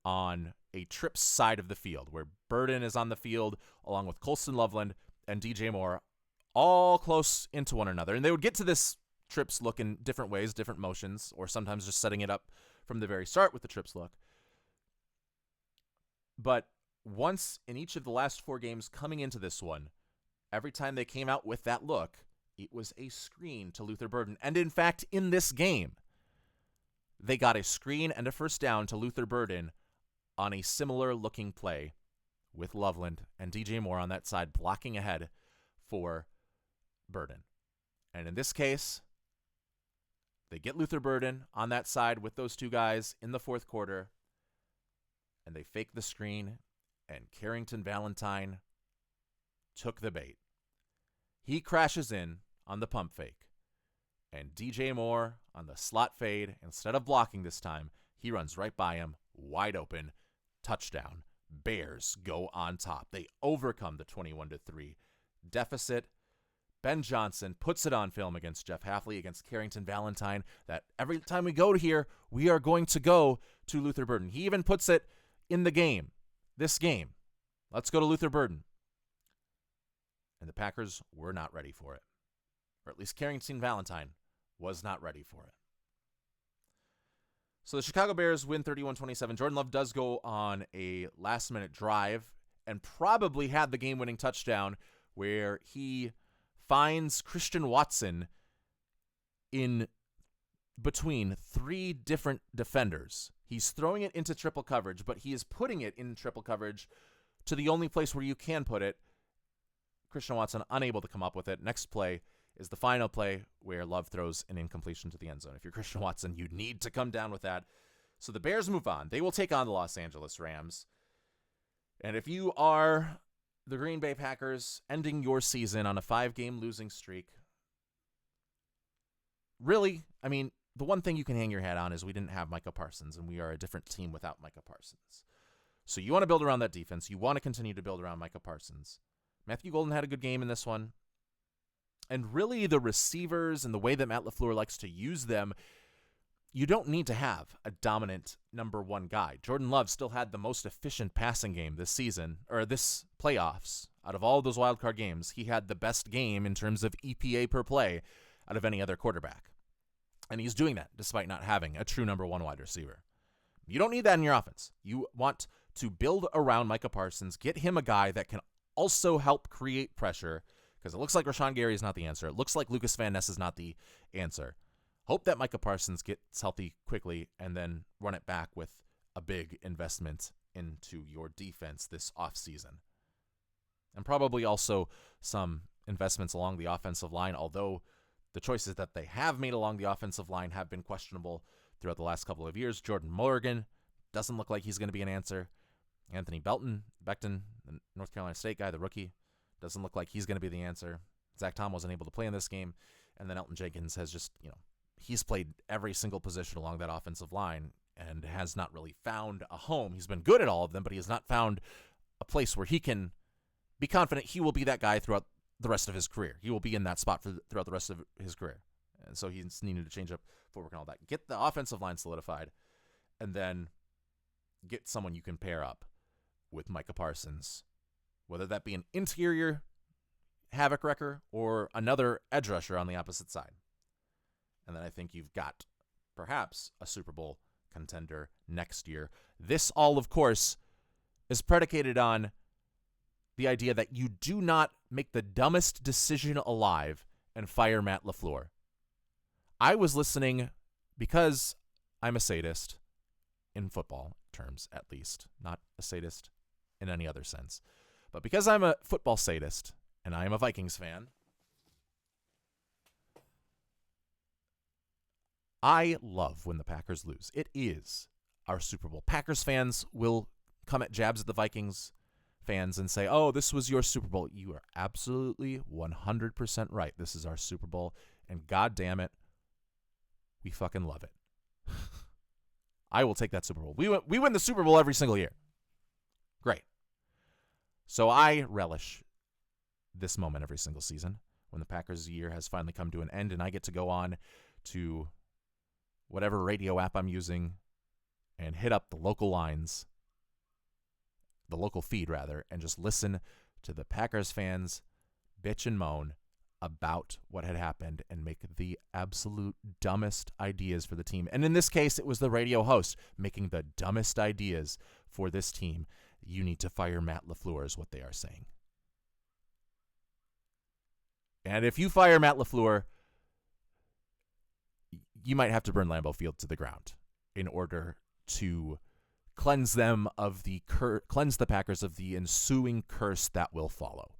on a trip side of the field, where Burden is on the field along with Colston Loveland and DJ Moore, all close into one another. And they would get to this trips look in different ways, different motions, or sometimes just setting it up from the very start with the trips look. But once in each of the last 4 games coming into this one, every time they came out with that look, it was a screen to Luther Burden. And in fact, in this game, they got a screen and a first down to Luther Burden on a similar looking play with Loveland and DJ Moore on that side blocking ahead for Burden. And in this case, they get Luther Burden on that side with those two guys in the fourth quarter, and they fake the screen, and Carrington Valentine took the bait. He crashes in on the pump fake, and DJ Moore on the slot fade, instead of blocking this time, he runs right by him, wide open, touchdown. Bears go on top. They overcome the 21-3 deficit. Ben Johnson puts it on film against Jeff Hafley, against Carrington Valentine, that every time we go to here, we are going to go to Luther Burden. He even puts it in the game, this game. Let's go to Luther Burden. And the Packers were not ready for it. Or at least Carrington Valentine was not ready for it. So the Chicago Bears win 31-27. Jordan Love does go on a last-minute drive and probably had the game-winning touchdown where he finds Christian Watson in between 3 different defenders. He's throwing it into triple coverage, but he is putting it in triple coverage to the only place where you can put it. Christian Watson unable to come up with it. Next play is the final play where Love throws an incompletion to the end zone. If you're Christian Watson, you need to come down with that. So the Bears move on. They will take on the Los Angeles Rams. And if you are the Green Bay Packers ending your season on a 5-game losing streak, really, I mean, the one thing you can hang your hat on is we didn't have Micah Parsons, and we are a different team without Micah Parsons. So you want to build around that defense. You want to continue to build around Micah Parsons. Matthew Golden had a good game in this one. And really, the receivers and the way that Matt LaFleur likes to use them, you don't need to have a dominant number one guy. Jordan Love still had the most efficient passing game this season, or this playoffs. Out of all of those wildcard games, he had the best game in terms of EPA per play out of any other quarterback. And he's doing that despite not having a true number one wide receiver. You don't need that in your offense. You want to build around Micah Parsons, get him a guy that can also help create pressure, because it looks like Rashawn Gary is not the answer. It looks like Lucas Van Ness is not the answer. Hope that Micah Parsons gets healthy quickly and then run it back with a big investment into your defense this offseason. And probably also some investments along the offensive line, although the choices that they have made along the offensive line have been questionable throughout the last couple of years. Jordan Morgan doesn't look like he's going to be an answer. Anthony Becton, the North Carolina State guy, the rookie, doesn't look like he's going to be the answer. Zach Tom wasn't able to play in this game. And then Elton Jenkins has just, he's played every single position along that offensive line and has not really found a home. He's been good at all of them, but he has not found a place where he can be confident he will be that guy throughout the rest of his career. He will be in that spot throughout the rest of his career. And so he's needed to change up footwork and all that. Get the offensive line solidified, and then get someone you can pair up with Micah Parsons, whether that be an interior havoc wrecker or another edge rusher on the opposite side. And then I think you've got perhaps a Super Bowl contender next year. This all, of course, is predicated on the idea that you do not make the dumbest decision alive and fire Matt LaFleur. I was listening because I'm a sadist, in football terms at least, not a sadist in any other sense. But because I'm a football sadist and I am a Vikings fan, I love when the Packers lose. It is our Super Bowl. Packers fans will come at jabs at the Vikings fans and say, oh, this was your Super Bowl. You are absolutely 100% right. This is our Super Bowl, and God damn it, we fucking love it. I will take that Super Bowl. We win the Super Bowl every single year. Great. So I relish this moment every single season when the Packers' year has finally come to an end and I get to go on to whatever radio app I'm using and hit up the local lines, the local feed rather, and just listen to the Packers fans bitch and moan about what had happened and make the absolute dumbest ideas for the team. And in this case, it was the radio host making the dumbest ideas for this team. You need to fire Matt LaFleur is what they are saying. And if you fire Matt LaFleur, you might have to burn Lambeau Field to the ground in order to cleanse them of the cleanse the Packers of the ensuing curse that will follow.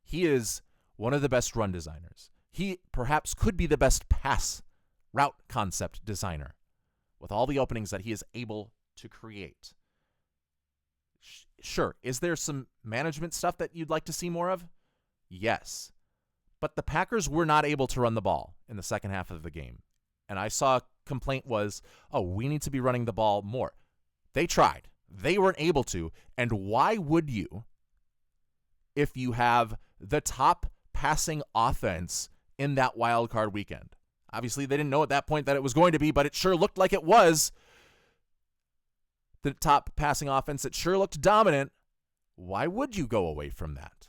He is one of the best run designers. He perhaps could be the best pass route concept designer with all the openings that he is able to create. Sure, is there some management stuff that you'd like to see more of? Yes. But the Packers were not able to run the ball in the second half of the game. And I saw a complaint was, oh, we need to be running the ball more. They tried. They weren't able to. And why would you if you have the top passing offense in that wild card weekend? Obviously, they didn't know at that point that it was going to be, but it sure looked like it was the top passing offense. It sure looked dominant. Why would you go away from that?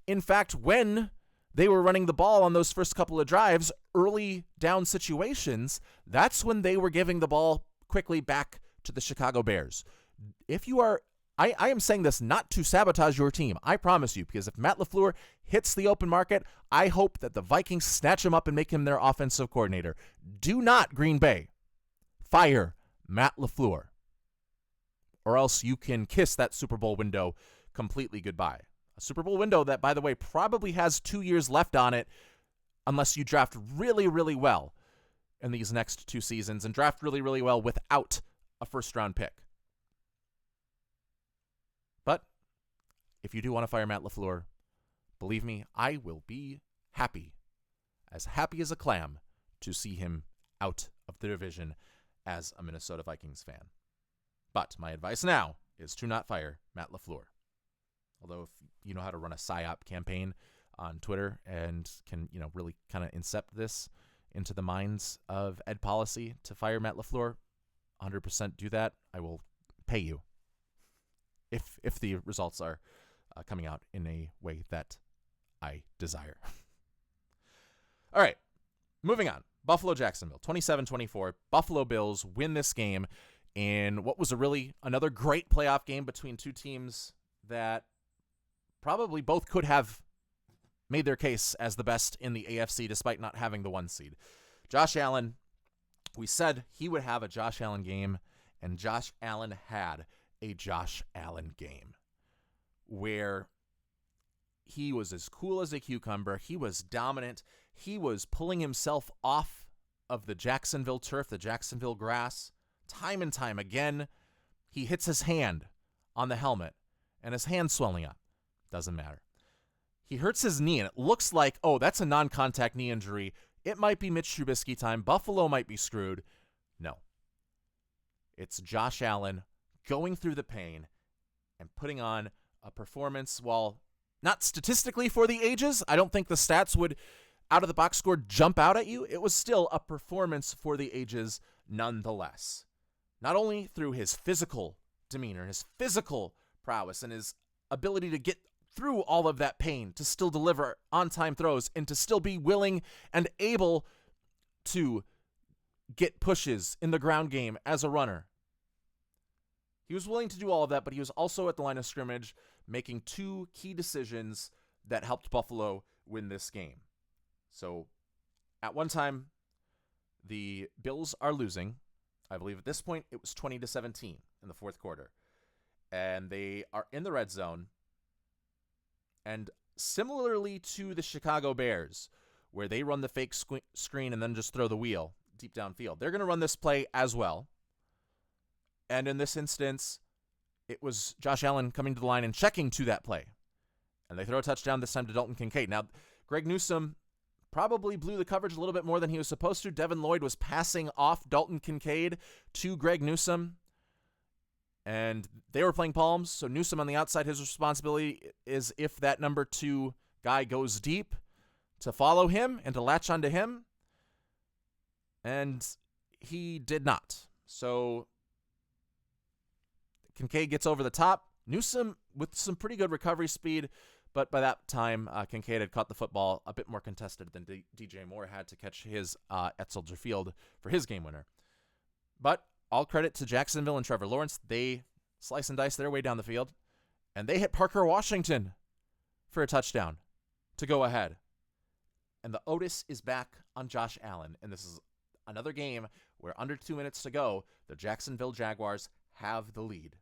In fact, when they were running the ball on those first couple of drives, early down situations, that's when they were giving the ball quickly back to the Chicago Bears. If you are, I am saying this not to sabotage your team, I promise you, because if Matt LaFleur hits the open market, I hope that the Vikings snatch him up and make him their offensive coordinator. Do not, Green Bay, fire Matt LaFleur, or else you can kiss that Super Bowl window completely goodbye. A Super Bowl window that, by the way, probably has 2 years left on it unless you draft really, really well in these next 2 seasons and draft really, really well without a first-round pick. But if you do want to fire Matt LaFleur, believe me, I will be happy as a clam, to see him out of the division as a Minnesota Vikings fan. But my advice now is to not fire Matt LaFleur. Although if you know how to run a PSYOP campaign on Twitter and can, really kind of incept this into the minds of Ed Policy to fire Matt LaFleur, 100% do that. I will pay you if the results are coming out in a way that I desire. All right, moving on. Buffalo-Jacksonville, 27-24. Buffalo Bills win this game in what was another great playoff game between two teams that probably both could have made their case as the best in the AFC despite not having the 1 seed. Josh Allen, we said he would have a Josh Allen game, and Josh Allen had a Josh Allen game where he was as cool as a cucumber. He was dominant. He was pulling himself off of the Jacksonville turf, the Jacksonville grass, time and time again. He hits his hand on the helmet, and his hand's swelling up. Doesn't matter. He hurts his knee, and it looks like, oh, that's a non-contact knee injury. It might be Mitch Trubisky time. Buffalo might be screwed. No. It's Josh Allen going through the pain and putting on a performance, while not statistically for the ages. I don't think the stats would, out of the box score, jump out at you. It was still a performance for the ages nonetheless. Not only through his physical demeanor, his physical prowess, and his ability to get through all of that pain, to still deliver on-time throws, and to still be willing and able to get pushes in the ground game as a runner. He was willing to do all of that, but he was also at the line of scrimmage making 2 key decisions that helped Buffalo win this game. So at one time, the Bills are losing. I believe at this point it was 20-17 in the fourth quarter. And they are in the red zone. And similarly to the Chicago Bears, where they run the fake screen and then just throw the wheel deep downfield, they're going to run this play as well. And in this instance, it was Josh Allen coming to the line and checking to that play. And they throw a touchdown this time to Dalton Kincaid. Now, Greg Newsome probably blew the coverage a little bit more than he was supposed to. Devin Lloyd was passing off Dalton Kincaid to Greg Newsome, and they were playing palms. So Newsome on the outside, his responsibility is if that number 2 guy goes deep to follow him and to latch onto him, and he did not. So Kincaid gets over the top. Newsome with some pretty good recovery speed, but by that time, Kincaid had caught the football a bit more contested than DJ Moore had to catch his at Soldier Field for his game winner. But all credit to Jacksonville and Trevor Lawrence. They slice and dice their way down the field, and they hit Parker Washington for a touchdown to go ahead. And the Otis is back on Josh Allen, and this is another game where under 2 minutes to go, the Jacksonville Jaguars have the lead.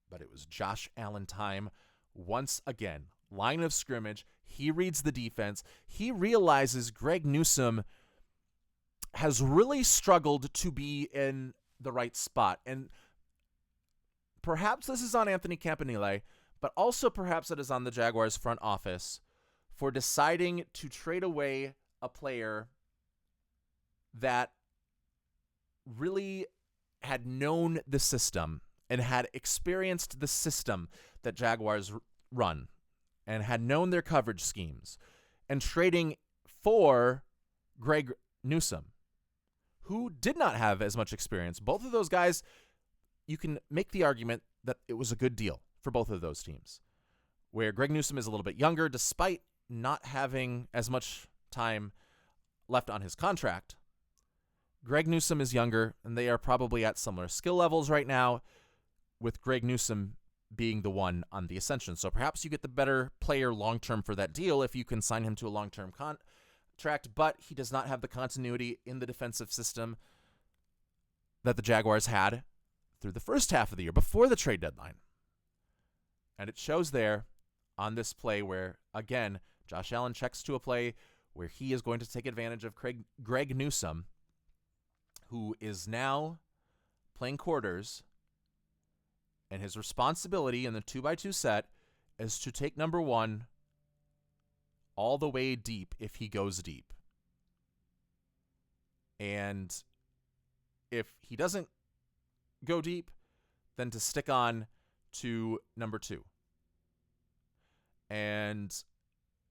But it was Josh Allen time once again. Line of scrimmage. He reads the defense. He realizes Greg Newsome has really struggled to be in the right spot. And perhaps this is on Anthony Campanile, but also perhaps it is on the Jaguars front office for deciding to trade away a player that really had known the system and had experienced the system that Jaguars run and had known their coverage schemes, and trading for Greg Newsome, who did not have as much experience. Both of those guys, you can make the argument that it was a good deal for both of those teams, where Greg Newsome is a little bit younger despite not having as much time left on his contract. Greg Newsome is younger, and they are probably at similar skill levels right now, with Greg Newsome being the one on the ascension. So perhaps you get the better player long-term for that deal if you can sign him to a long-term contract, but he does not have the continuity in the defensive system that the Jaguars had through the first half of the year before the trade deadline. And it shows there on this play where, again, Josh Allen checks to a play where he is going to take advantage of Greg Newsome, who is now playing quarters, and his responsibility in the 2x2 set is to take number 1 all the way deep if he goes deep. And if he doesn't go deep, then to stick on to number 2. And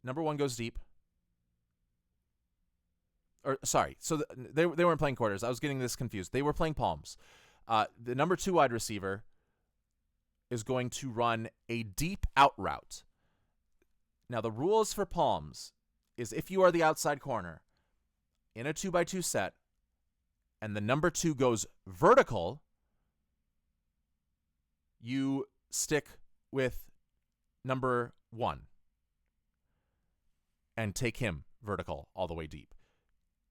number 1 goes deep. Or sorry, so they weren't playing quarters. I was getting this confused. They were playing palms. The number 2 wide receiver is going to run a deep out route. Now, the rules for palms is if you are the outside corner in a 2x2 set and the number 2 goes vertical, you stick with number 1 and take him vertical all the way deep.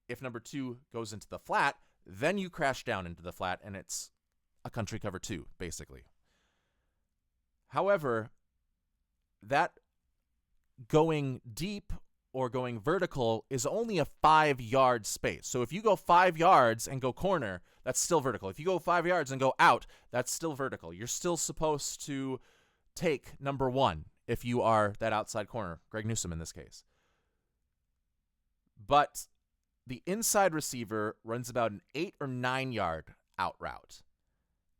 If number 2 goes into the flat, then you crash down into the flat, and it's a country cover 2, basically. However, that going deep or going vertical is only a 5-yard space. So if you go 5 yards and go corner, that's still vertical. If you go 5 yards and go out, that's still vertical. You're still supposed to take number 1 if you are that outside corner, Greg Newsome in this case. But the inside receiver runs about an 8 or 9 yard out route,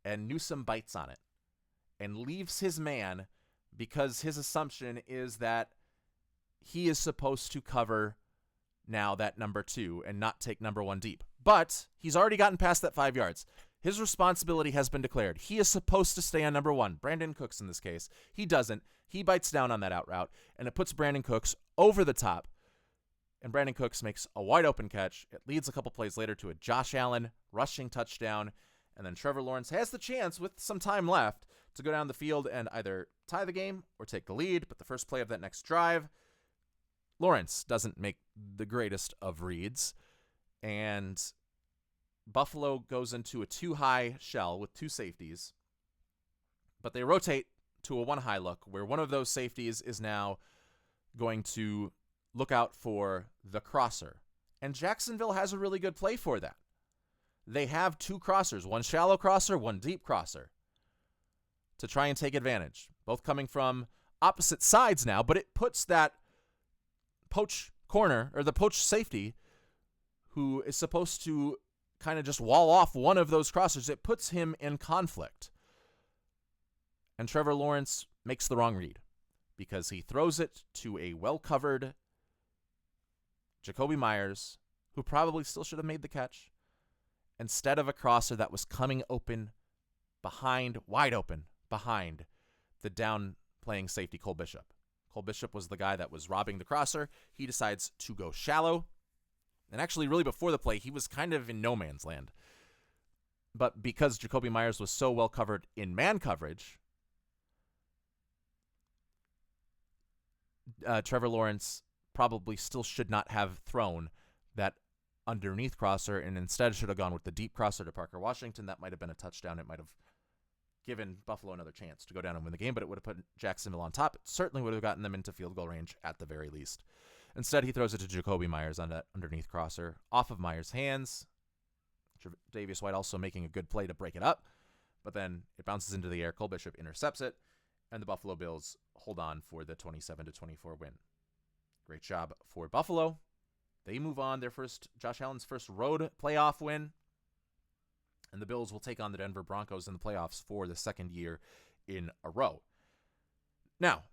and Newsome bites on it and leaves his man because his assumption is that he is supposed to cover now that number 2 and not take number 1 deep. But he's already gotten past that 5 yards. His responsibility has been declared. He is supposed to stay on number 1. Brandon Cooks in this case. He doesn't. He bites down on that out route, and it puts Brandon Cooks over the top. And Brandon Cooks makes a wide open catch. It leads a couple plays later to a Josh Allen rushing touchdown. And then Trevor Lawrence has the chance with some time left to go down the field and either tie the game or take the lead. But the first play of that next drive, Lawrence doesn't make the greatest of reads. And Buffalo goes into a 2-high shell with 2 safeties. But they rotate to a 1-high look where one of those safeties is now going to look out for the crosser. And Jacksonville has a really good play for that. They have 2 crossers, one shallow crosser, one deep crosser. to try and take advantage. Both coming from opposite sides now, but it puts that poach corner, or the poach safety, who is supposed to kind of just wall off one of those crossers, it puts him in conflict. And Trevor Lawrence makes the wrong read because he throws it to a well-covered Jakobi Meyers, who probably still should have made the catch, instead of a crosser that was coming open behind, wide open, behind the down-playing safety Cole Bishop. Cole Bishop was the guy that was robbing the crosser. He decides to go shallow. And actually, really before the play, he was kind of in no man's land. But because Jakobi Meyers was so well covered in man coverage, Trevor Lawrence probably still should not have thrown that underneath crosser and instead should have gone with the deep crosser to Parker Washington. That might have been a touchdown. It might have given Buffalo another chance to go down and win the game, but it would have put Jacksonville on top. It certainly would have gotten them into field goal range at the very least. Instead, he throws it to Jakobi Meyers on that underneath crosser, off of Meyers' hands. Davius White also making a good play to break it up, but then it bounces into the air. Cole Bishop intercepts it, and the Buffalo Bills hold on for the 27-24 win. Great job for Buffalo. They move on, Josh Allen's first road playoff win, and the Bills will take on the Denver Broncos in the playoffs for the second year in a row. Now,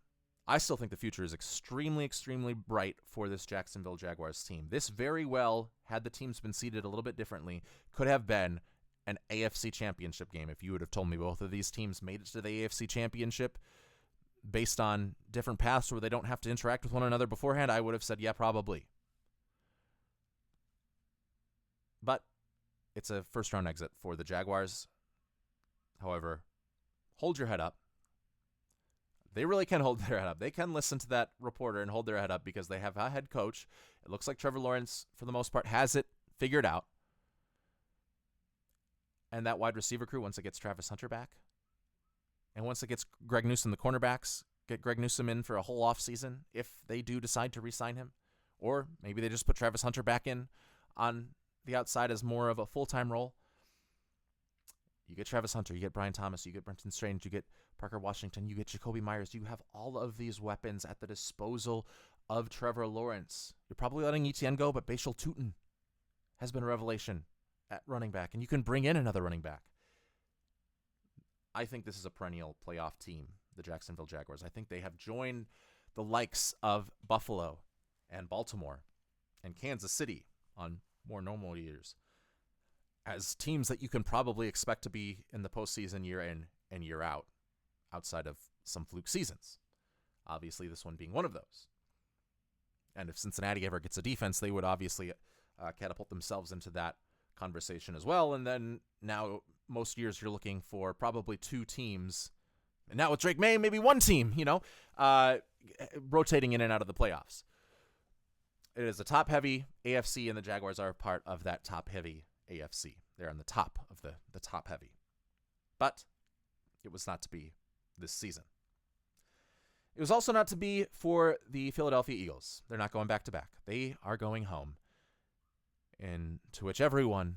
I still think the future is extremely, extremely bright for this Jacksonville Jaguars team. This very well, had the teams been seeded a little bit differently, could have been an AFC championship game. If you would have told me both of these teams made it to the AFC championship based on different paths where they don't have to interact with one another beforehand, I would have said, yeah, probably. But it's a first-round exit for the Jaguars. However, hold your head up. They really can hold their head up. They can listen to that reporter and hold their head up because they have a head coach. It looks like Trevor Lawrence, for the most part, has it figured out. And that wide receiver crew, once it gets Travis Hunter back, and once it gets Greg Newsome, the cornerbacks, get Greg Newsome in for a whole offseason if they do decide to re-sign him. Or maybe they just put Travis Hunter back in on the outside as more of a full-time role. You get Travis Hunter, you get Brian Thomas, you get Brenton Strange, you get Parker Washington, you get Jakobi Meyers. You have all of these weapons at the disposal of Trevor Lawrence. You're probably letting Etienne go, but Bashal Tutin has been a revelation at running back, and you can bring in another running back. I think this is a perennial playoff team, the Jacksonville Jaguars. I think they have joined the likes of Buffalo and Baltimore and Kansas City on more normal years as teams that you can probably expect to be in the postseason year in and year out, outside of some fluke seasons. Obviously, this one being one of those. And if Cincinnati ever gets a defense, they would obviously catapult themselves into that conversation as well. And then now, most years, you're looking for probably two teams. And now with Drake Maye, maybe one team, rotating in and out of the playoffs. It is a top-heavy AFC, and the Jaguars are part of that top-heavy AFC. They're on the top of the top-heavy. But it was not to be this season. It was also not to be for the Philadelphia Eagles. They're not going back-to-back. They are going home. And to which everyone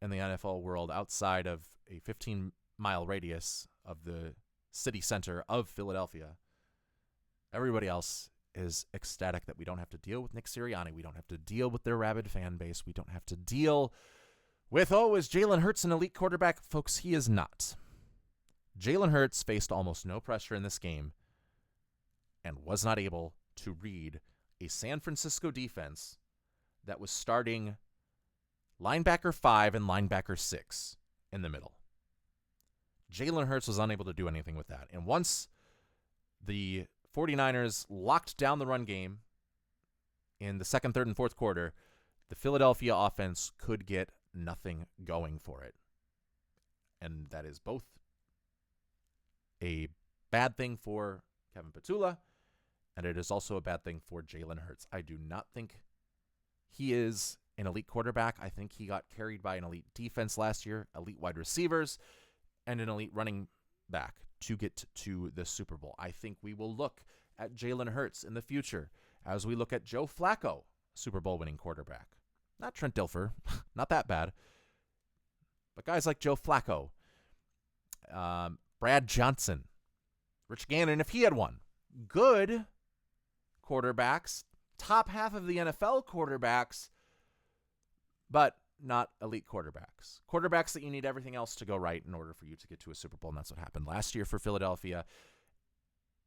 in the NFL world outside of a 15-mile radius of the city center of Philadelphia, everybody else is ecstatic that we don't have to deal with Nick Sirianni. We don't have to deal with their rabid fan base. We don't have to deal with, is Jalen Hurts an elite quarterback? Folks, he is not. Jalen Hurts faced almost no pressure in this game and was not able to read a San Francisco defense that was starting linebacker 5 and linebacker 6 in the middle. Jalen Hurts was unable to do anything with that. And once the 49ers locked down the run game in the second, third, and fourth quarter, the Philadelphia offense could get nothing going for it. And that is both a bad thing for Kevin Petula, and it is also a bad thing for Jalen Hurts. I do not think he is an elite quarterback. I think he got carried by an elite defense last year, elite wide receivers, and an elite running back to get to the Super Bowl. I think we will look at Jalen Hurts in the future as we look at Joe Flacco, Super Bowl winning quarterback. Not Trent Dilfer, not that bad, but guys like Joe Flacco, Brad Johnson, Rich Gannon, if he had one. Good quarterbacks, top half of the NFL quarterbacks, but not elite quarterbacks. Quarterbacks that you need everything else to go right in order for you to get to a Super Bowl, and that's what happened last year for Philadelphia,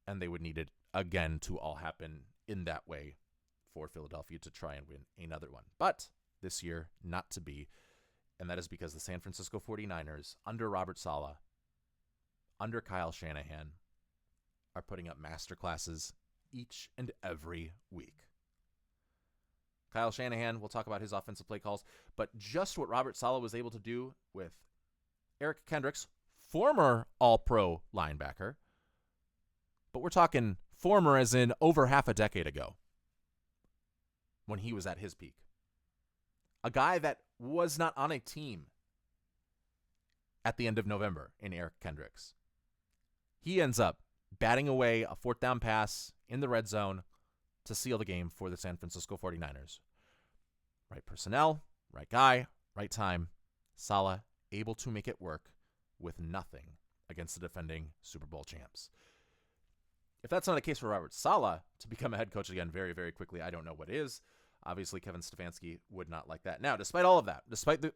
and they would need it again to all happen in that way for Philadelphia to try and win another one. But this year, not to be, and that is because the San Francisco 49ers, under Robert Saleh, under Kyle Shanahan, are putting up masterclasses each and every week. Kyle Shanahan, we'll talk about his offensive play calls, but just what Robert Saleh was able to do with Eric Kendricks, former All-Pro linebacker, but we're talking former as in over half a decade ago when he was at his peak. A guy that was not on a team at the end of November in Eric Kendricks. He ends up batting away a fourth down pass in the red zone to seal the game for the San Francisco 49ers. Right personnel, right guy, right time. Saleh able to make it work with nothing against the defending Super Bowl champs. If that's not the case for Robert Saleh to become a head coach again very, very quickly, I don't know what is. Obviously, Kevin Stefanski would not like that. Now, despite all of that, despite the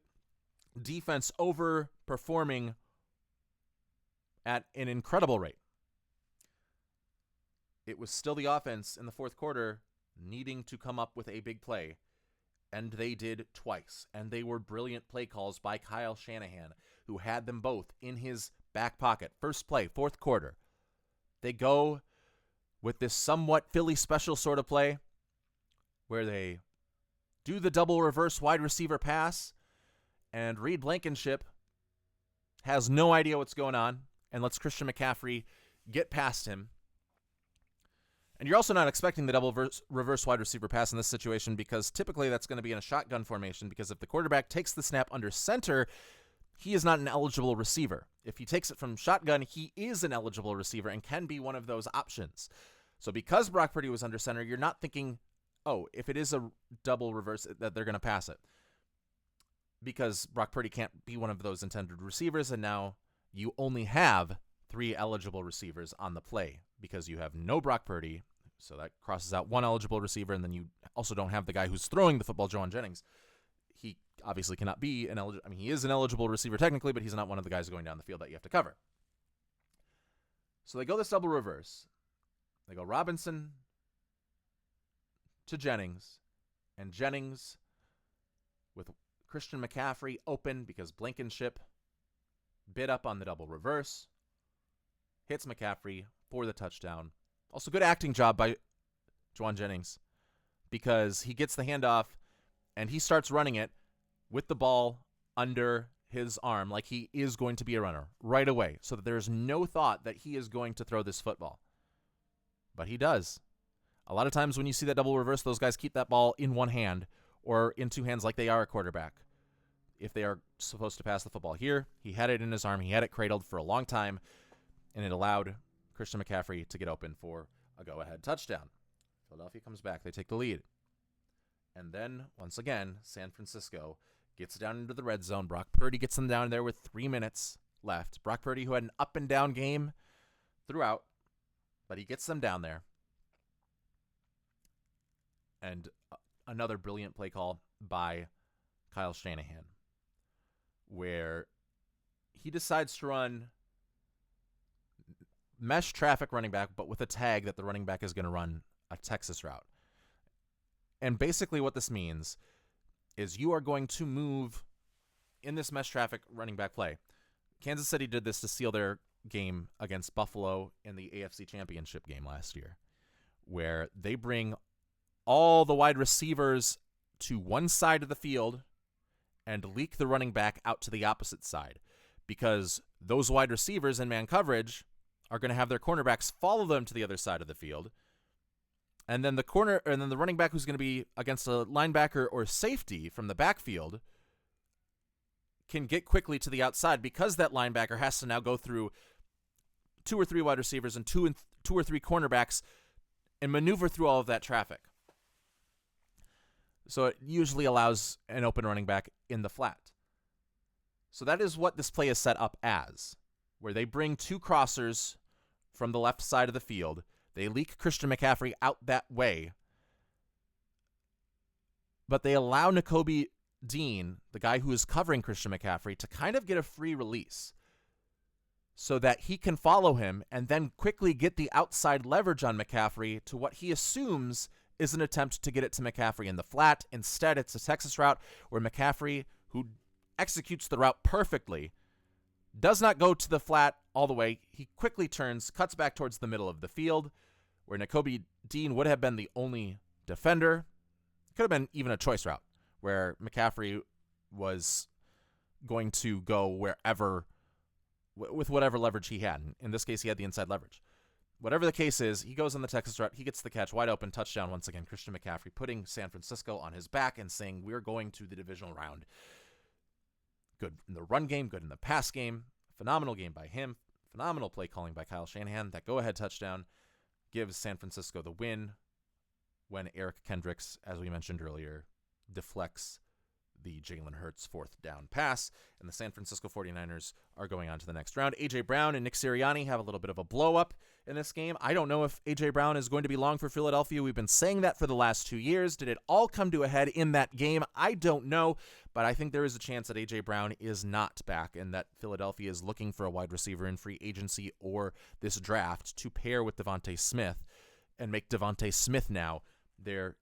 defense overperforming at an incredible rate, it was still the offense in the fourth quarter needing to come up with a big play, and they did twice. And they were brilliant play calls by Kyle Shanahan, who had them both in his back pocket. First play, fourth quarter. They go with this somewhat Philly special sort of play where they do the double reverse wide receiver pass, and Reed Blankenship has no idea what's going on and lets Christian McCaffrey get past him. And you're also not expecting the double reverse wide receiver pass in this situation because typically that's going to be in a shotgun formation, because if the quarterback takes the snap under center, he is not an eligible receiver. If he takes it from shotgun, he is an eligible receiver and can be one of those options. So because Brock Purdy was under center, you're not thinking, oh, if it is a double reverse, that they're going to pass it. Because Brock Purdy can't be one of those intended receivers, and now you only have 3 eligible receivers on the play because you have no Brock Purdy, so that crosses out 1 eligible receiver, and then you also don't have the guy who's throwing the football, Juwan Jennings. He obviously cannot be an eligible, he is an eligible receiver technically, but he's not one of the guys going down the field that you have to cover. So they go this double reverse. They go Robinson to Jennings, and Jennings with Christian McCaffrey open because Blankenship bid up on the double reverse, hits McCaffrey for the touchdown. Also, good acting job by Juwan Jennings because he gets the handoff and he starts running it with the ball under his arm like he is going to be a runner right away, so that there's no thought that he is going to throw this football. But he does. A lot of times when you see that double reverse, those guys keep that ball in one hand or in 2 hands like they are a quarterback if they are supposed to pass the football. Here, he had it in his arm. He had it cradled for a long time, and it allowed Christian McCaffrey to get open for a go-ahead touchdown. Philadelphia comes back. They take the lead. And then, once again, San Francisco gets down into the red zone. Brock Purdy gets them down there with 3 minutes left. Brock Purdy, who had an up-and-down game throughout, but he gets them down there. And another brilliant play call by Kyle Shanahan, where he decides to run mesh traffic running back, but with a tag that the running back is going to run a Texas route. And basically what this means is you are going to move in this mesh traffic running back play. Kansas City did this to seal their game against Buffalo in the AFC Championship game last year, where they bring all the wide receivers to one side of the field and leak the running back out to the opposite side, because those wide receivers in man coverage are going to have their cornerbacks follow them to the other side of the field. And then the running back who's going to be against a linebacker or safety from the backfield can get quickly to the outside, because that linebacker has to now go through 2 or 3 wide receivers and 2 or 3 cornerbacks and maneuver through all of that traffic. So it usually allows an open running back in the flat. So that is what this play is set up as. where they bring two crossers from the left side of the field. They leak Christian McCaffrey out that way, but they allow Nakobe Dean, the guy who is covering Christian McCaffrey, to kind of get a free release so that he can follow him and then quickly get the outside leverage on McCaffrey to what he assumes is an attempt to get it to McCaffrey in the flat. Instead, it's a Texas route where McCaffrey, who executes the route perfectly, does not go to the flat all the way. He quickly turns, cuts back towards the middle of the field, where Nakobe Dean would have been the only defender. Could have been even a choice route, where McCaffrey was going to go wherever, with whatever leverage he had. In this case, he had the inside leverage. Whatever the case is, he goes on the Texas route. He gets the catch, wide open, touchdown once again. Christian McCaffrey putting San Francisco on his back and saying, we're going to the divisional round. Good in the run game, good in the pass game. Phenomenal game by him. Phenomenal play calling by Kyle Shanahan. That go-ahead touchdown gives San Francisco the win when Eric Kendricks, as we mentioned earlier, deflects the Jalen Hurts fourth down pass, and the San Francisco 49ers are going on to the next round. A.J. Brown and Nick Sirianni have a little bit of a blow-up in this game. I don't know if A.J. Brown is going to be long for Philadelphia. We've been saying that for the last 2 years. Did it all come to a head in that game? I don't know, but I think there is a chance that A.J. Brown is not back and that Philadelphia is looking for a wide receiver in free agency or this draft to pair with Devontae Smith and make Devontae Smith now their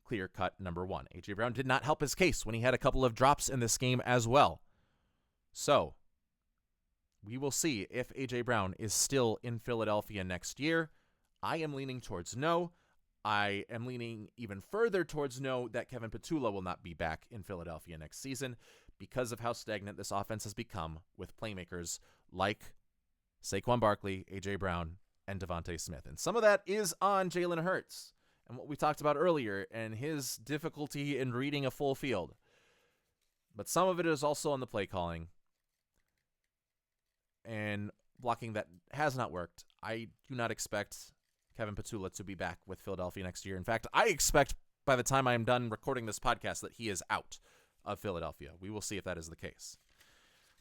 clear-cut number one. A.J. Brown did not help his case when he had a couple of drops in this game as well. So, we will see if A.J. Brown is still in Philadelphia next year. I am leaning towards no. I am leaning even further towards no that Kevin Petula will not be back in Philadelphia next season because of how stagnant this offense has become with playmakers like Saquon Barkley, A.J. Brown, and Devontae Smith. And some of that is on Jalen Hurts and what we talked about earlier and his difficulty in reading a full field. But some of it is also on the play calling and blocking that has not worked. I do not expect Kevin Petula to be back with Philadelphia next year. In fact, I expect by the time I am done recording this podcast that he is out of Philadelphia. We will see if that is the case.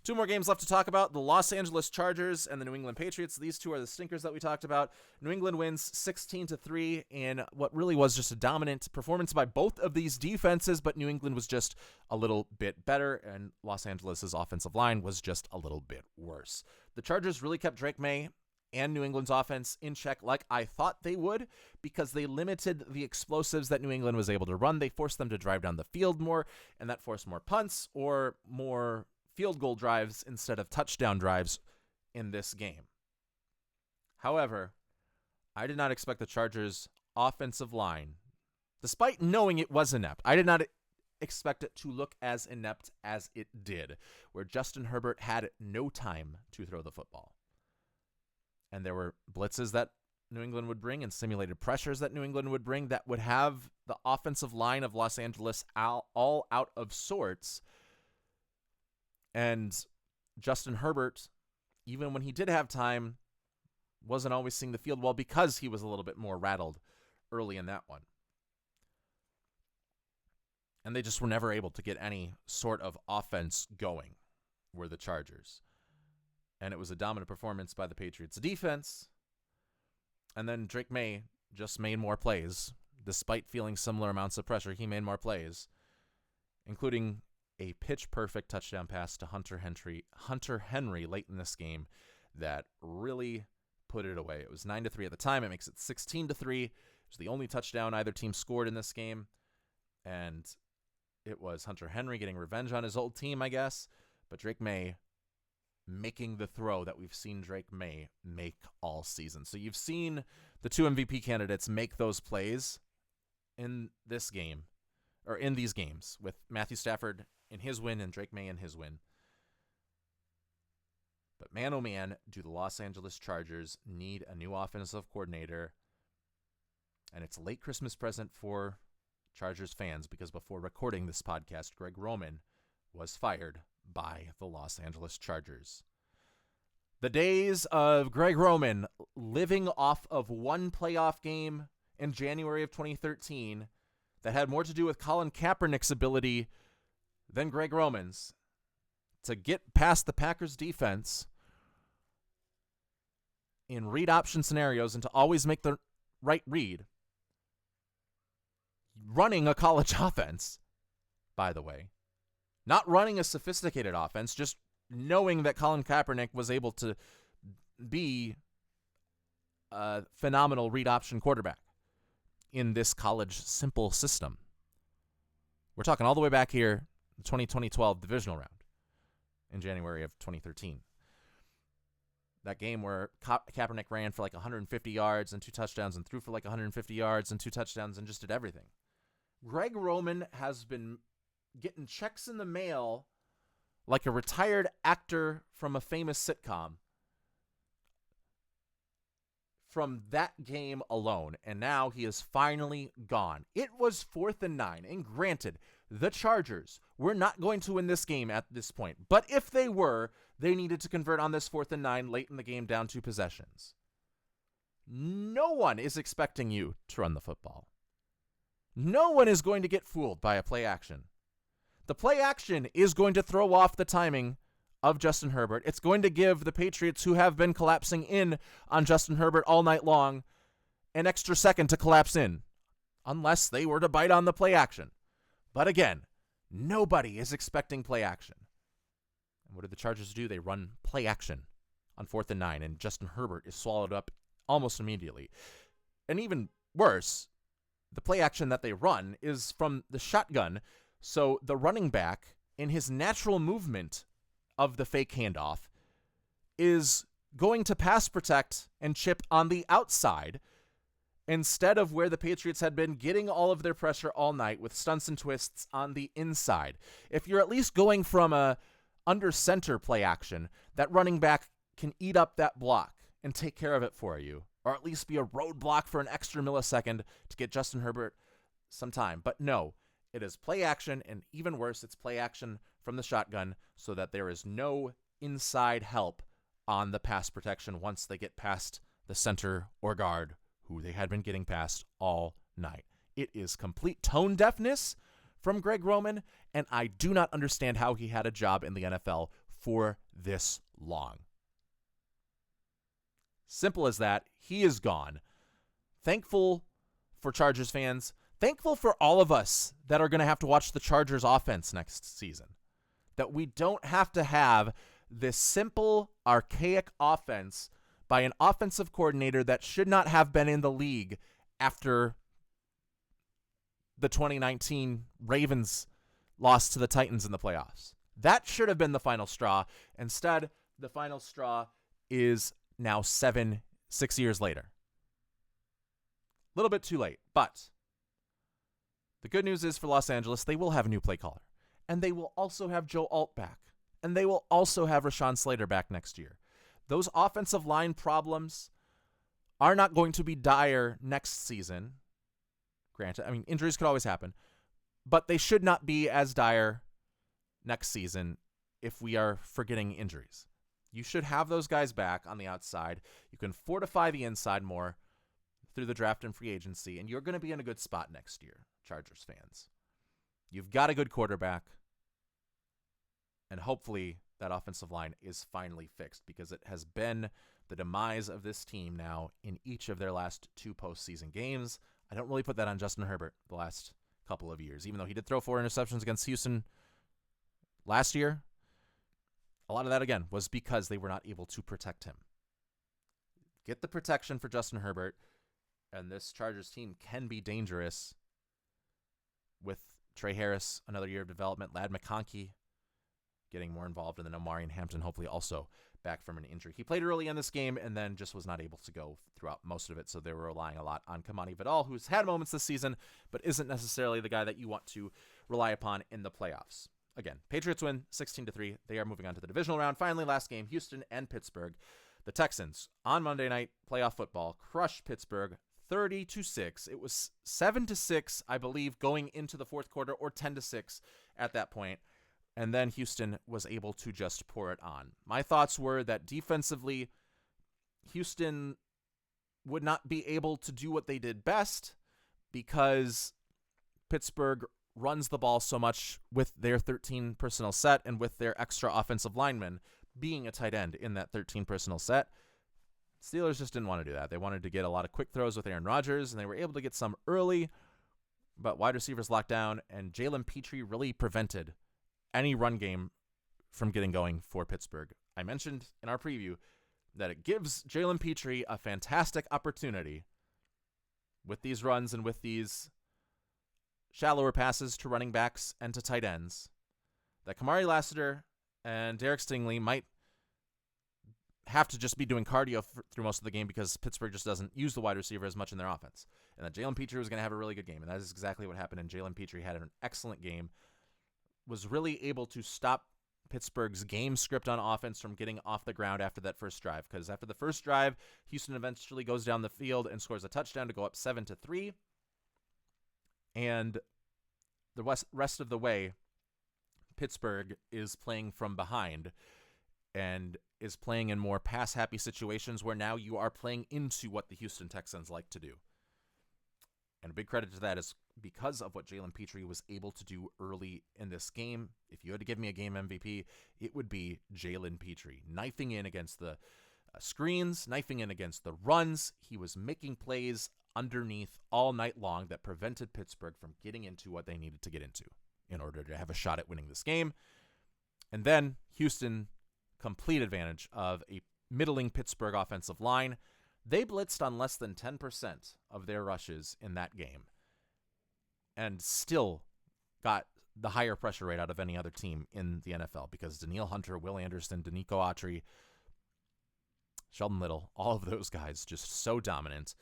2 more games left to talk about. The Los Angeles Chargers and the New England Patriots. These two are the stinkers that we talked about. New England wins 16-3 in what really was just a dominant performance by both of these defenses, but New England was just a little bit better, and Los Angeles' offensive line was just a little bit worse. The Chargers really kept Drake Maye and New England's offense in check like I thought they would because they limited the explosives that New England was able to run. They forced them to drive down the field more, and that forced more punts or more field goal drives instead of touchdown drives in this game. However, I did not expect the Chargers' offensive line, despite knowing it was inept, I did not expect it to look as inept as it did, where Justin Herbert had no time to throw the football. And there were blitzes that New England would bring and simulated pressures that New England would bring that would have the offensive line of Los Angeles all out of sorts. And Justin Herbert, even when he did have time, wasn't always seeing the field well because he was a little bit more rattled early in that one. And they just were never able to get any sort of offense going, were the Chargers. And it was a dominant performance by the Patriots defense. And then Drake Maye just made more plays. Despite feeling similar amounts of pressure, he made more plays, including a pitch-perfect touchdown pass to Hunter Henry late in this game that really put it away. It was 9-3 at the time. It makes it 16-3. It was the only touchdown either team scored in this game. And it was Hunter Henry getting revenge on his old team, I guess. But Drake Maye making the throw that we've seen Drake Maye make all season. So you've seen the 2 MVP candidates make those plays in this game, or in these games, with Matthew Stafford in his win and Drake Maye in his win. But man, oh man, do the Los Angeles Chargers need a new offensive coordinator. And it's a late Christmas present for Chargers fans because before recording this podcast, Greg Roman was fired by the Los Angeles Chargers. The days of Greg Roman living off of one playoff game in January of 2013 that had more to do with Colin Kaepernick's ability than Greg Roman's to get past the Packers defense in read option scenarios and to always make the right read, running a college offense, by the way, not running a sophisticated offense, just knowing that Colin Kaepernick was able to be a phenomenal read option quarterback in this college simple system. We're talking all the way back here, the 2012 Divisional Round in January of 2013. That game where Kaepernick ran for like 150 yards and 2 touchdowns and threw for like 150 yards and 2 touchdowns and just did everything. Greg Roman has been getting checks in the mail like a retired actor from a famous sitcom from that game alone, and now he is finally gone. It was 4th and 9, and granted, the Chargers were not going to win this game at this point, but if they were, they needed to convert on this 4th and 9 late in the game down 2 possessions. No one is expecting you to run the football. No one is going to get fooled by a play action. The play action is going to throw off the timing of Justin Herbert. It's going to give the Patriots, who have been collapsing in on Justin Herbert all night long, an extra second to collapse in, unless they were to bite on the play action. But again, nobody is expecting play action. And what did the Chargers do? They run play action on 4th and 9, and Justin Herbert is swallowed up almost immediately. And even worse, the play action that they run is from the shotgun, so the running back, in his natural movement of the fake handoff, is going to pass protect and chip on the outside instead of where the Patriots had been getting all of their pressure all night with stunts and twists on the inside. If you're at least going from a under center play action, that running back can eat up that block and take care of it for you, or at least be a roadblock for an extra millisecond to get Justin Herbert some time. But no, it is play action, and even worse, it's play action from the shotgun so that there is no inside help on the pass protection once they get past the center or guard who they had been getting past all night. It is complete tone deafness from Greg Roman, and I do not understand how he had a job in the NFL for this long. Simple as that. He is gone. Thankful for Chargers fans. Thankful for all of us that are going to have to watch the Chargers offense next season. That we don't have to have this simple, archaic offense by an offensive coordinator that should not have been in the league after the 2019 Ravens lost to the Titans in the playoffs. That should have been the final straw. Instead, the final straw is now 6 years later. A little bit too late, but the good news is for Los Angeles, they will have a new play caller. And they will also have Joe Alt back. And they will also have Rashawn Slater back next year. Those offensive line problems are not going to be dire next season. Granted, I mean, injuries could always happen. But they should not be as dire next season if we are forgetting injuries. You should have those guys back on the outside. You can fortify the inside more through the draft and free agency, and you're going to be in a good spot next year, Chargers fans. You've got a good quarterback, and hopefully that offensive line is finally fixed, because it has been the demise of this team now in each of their last 2 postseason games. I don't really put that on Justin Herbert the last couple of years, even though he did throw 4 interceptions against Houston last year. A lot of that, again, was because they were not able to protect him. Get the protection for Justin Herbert, and this Chargers team can be dangerous with Trey Harris, another year of development, Ladd McConkey getting more involved, and then Omarion Hampton hopefully also back from an injury. He played early in this game and then just was not able to go throughout most of it, so they were relying a lot on Kamani Vidal, who's had moments this season, but isn't necessarily the guy that you want to rely upon in the playoffs. Again, Patriots win 16-3. They are moving on to the divisional round. Finally, last game, Houston and Pittsburgh. The Texans, on Monday night, playoff football, crushed Pittsburgh 30-6. It was 7-6, I believe, going into the fourth quarter, or 10-6 at that point. And then Houston was able to just pour it on. My thoughts were that defensively, Houston would not be able to do what they did best because Pittsburgh runs the ball so much with their 13 personnel set and with their extra offensive lineman being a tight end in that 13 personnel set. Steelers just didn't want to do that. They wanted to get a lot of quick throws with Aaron Rodgers, and they were able to get some early, but wide receivers locked down, and Jalen Petrie really prevented any run game from getting going for Pittsburgh. I mentioned in our preview that it gives Jalen Petrie a fantastic opportunity with these runs and with these shallower passes to running backs and to tight ends that Kamari Lassiter and Derek Stingley might have to just be doing cardio through most of the game because Pittsburgh just doesn't use the wide receiver as much in their offense. And that Jalen Petrie was going to have a really good game, and that is exactly what happened. And Jalen Petrie had an excellent game, was really able to stop Pittsburgh's game script on offense from getting off the ground after that first drive. Because after the first drive, Houston eventually goes down the field and scores a touchdown to go up 7-3. And the rest of the way, Pittsburgh is playing from behind and is playing in more pass-happy situations where now you are playing into what the Houston Texans like to do. And a big credit to that is because of what Jalen Petrie was able to do early in this game. If you had to give me a game MVP, it would be Jalen Petrie. Knifing in against the screens, knifing in against the runs. He was making plays underneath all night long that prevented Pittsburgh from getting into what they needed to get into in order to have a shot at winning this game. And then Houston, complete advantage of a middling Pittsburgh offensive line. They blitzed on less than 10% of their rushes in that game and still got the higher pressure rate out of any other team in the NFL because Danielle Hunter, Will Anderson, Danico Autry, Sheldon Little, all of those guys just so dominant.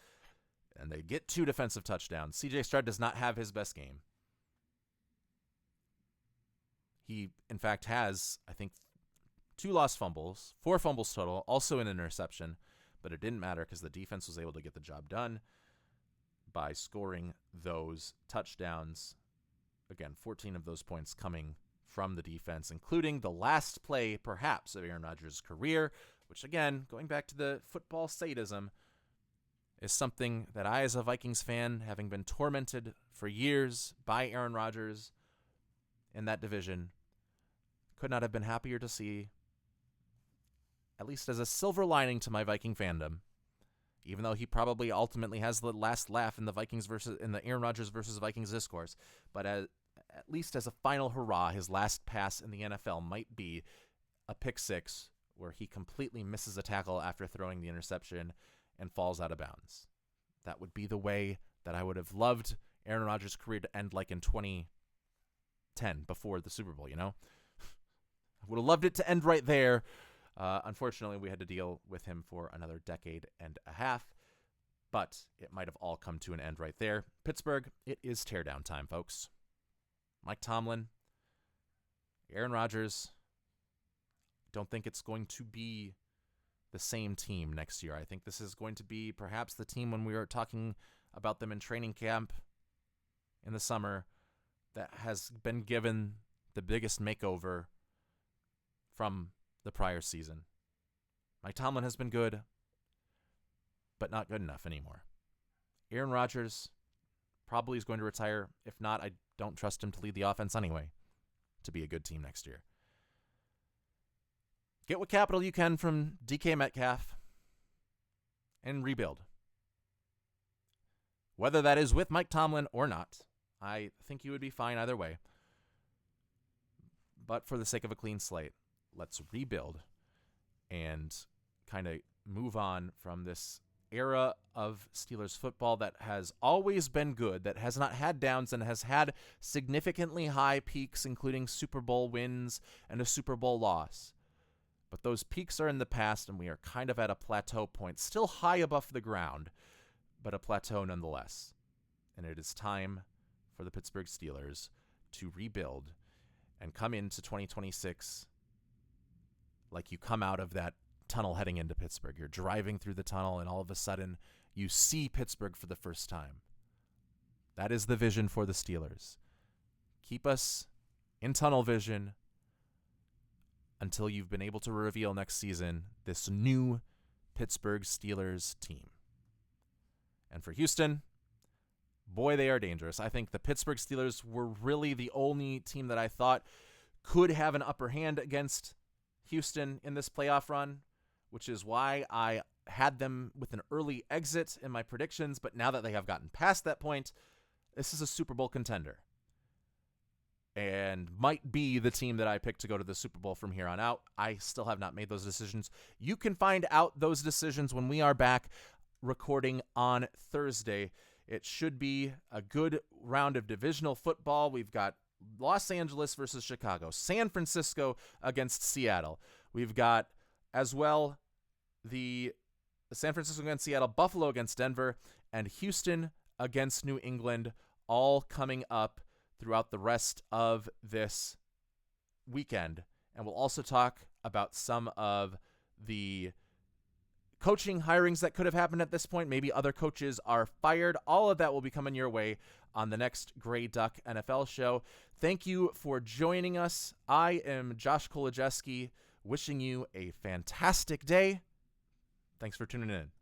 And they get 2 defensive touchdowns. C.J. Stroud does not have his best game. He, in fact, has, I think, 2 lost fumbles, 4 fumbles total, also an interception. But it didn't matter because the defense was able to get the job done by scoring those touchdowns. Again, 14 of those points coming from the defense, including the last play, perhaps, of Aaron Rodgers' career, which, again, going back to the football sadism, is something that I, as a Vikings fan, having been tormented for years by Aaron Rodgers in that division, could not have been happier to see, at least as a silver lining to my Viking fandom, even though he probably ultimately has the last laugh in the Aaron Rodgers versus Vikings discourse. But at least as a final hurrah, his last pass in the NFL might be a pick six where he completely misses a tackle after throwing the interception and falls out of bounds. That would be the way that I would have loved Aaron Rodgers' career to end, like in 2010 before the Super Bowl, you know? I would have loved it to end right there. Unfortunately, we had to deal with him for another decade and a half, but it might have all come to an end right there. Pittsburgh, it is teardown time, folks. Mike Tomlin, Aaron Rodgers, don't think it's going to be the same team next year. I think this is going to be perhaps the team when we were talking about them in training camp in the summer that has been given the biggest makeover from the prior season. Mike Tomlin has been good, but not good enough anymore. Aaron Rodgers probably is going to retire. If not, I don't trust him to lead the offense anyway to be a good team next year. Get what capital you can from DK Metcalf and rebuild. Whether that is with Mike Tomlin or not, I think you would be fine either way. But for the sake of a clean slate, let's rebuild and kind of move on from this era of Steelers football that has always been good, that has not had downs and has had significantly high peaks, including Super Bowl wins and a Super Bowl loss. But those peaks are in the past, and we are kind of at a plateau point, still high above the ground, but a plateau nonetheless. And it is time for the Pittsburgh Steelers to rebuild and come into 2026 like you come out of that tunnel heading into Pittsburgh. You're driving through the tunnel, and all of a sudden, you see Pittsburgh for the first time. That is the vision for the Steelers. Keep us in tunnel vision until you've been able to reveal next season this new Pittsburgh Steelers team. And for Houston, boy, they are dangerous. I think the Pittsburgh Steelers were really the only team that I thought could have an upper hand against Houston in this playoff run, which is why I had them with an early exit in my predictions, but now that they have gotten past that point, this is a Super Bowl contender and might be the team that I pick to go to the Super Bowl from here on out. I still have not made those decisions. You can find out those decisions when we are back recording on Thursday. It should be a good round of divisional football. We've got Los Angeles versus Chicago, San Francisco against Seattle. We've got as well the San Francisco against Seattle, Buffalo against Denver, and Houston against New England, all coming up throughout the rest of this weekend. And we'll also talk about some of the coaching hirings that could have happened at this point. Maybe other coaches are fired. All of that will be coming your way on the next Grey Duck NFL show. Thank you for joining us. I am Josh Kolodziejski, wishing you a fantastic day. Thanks for tuning in.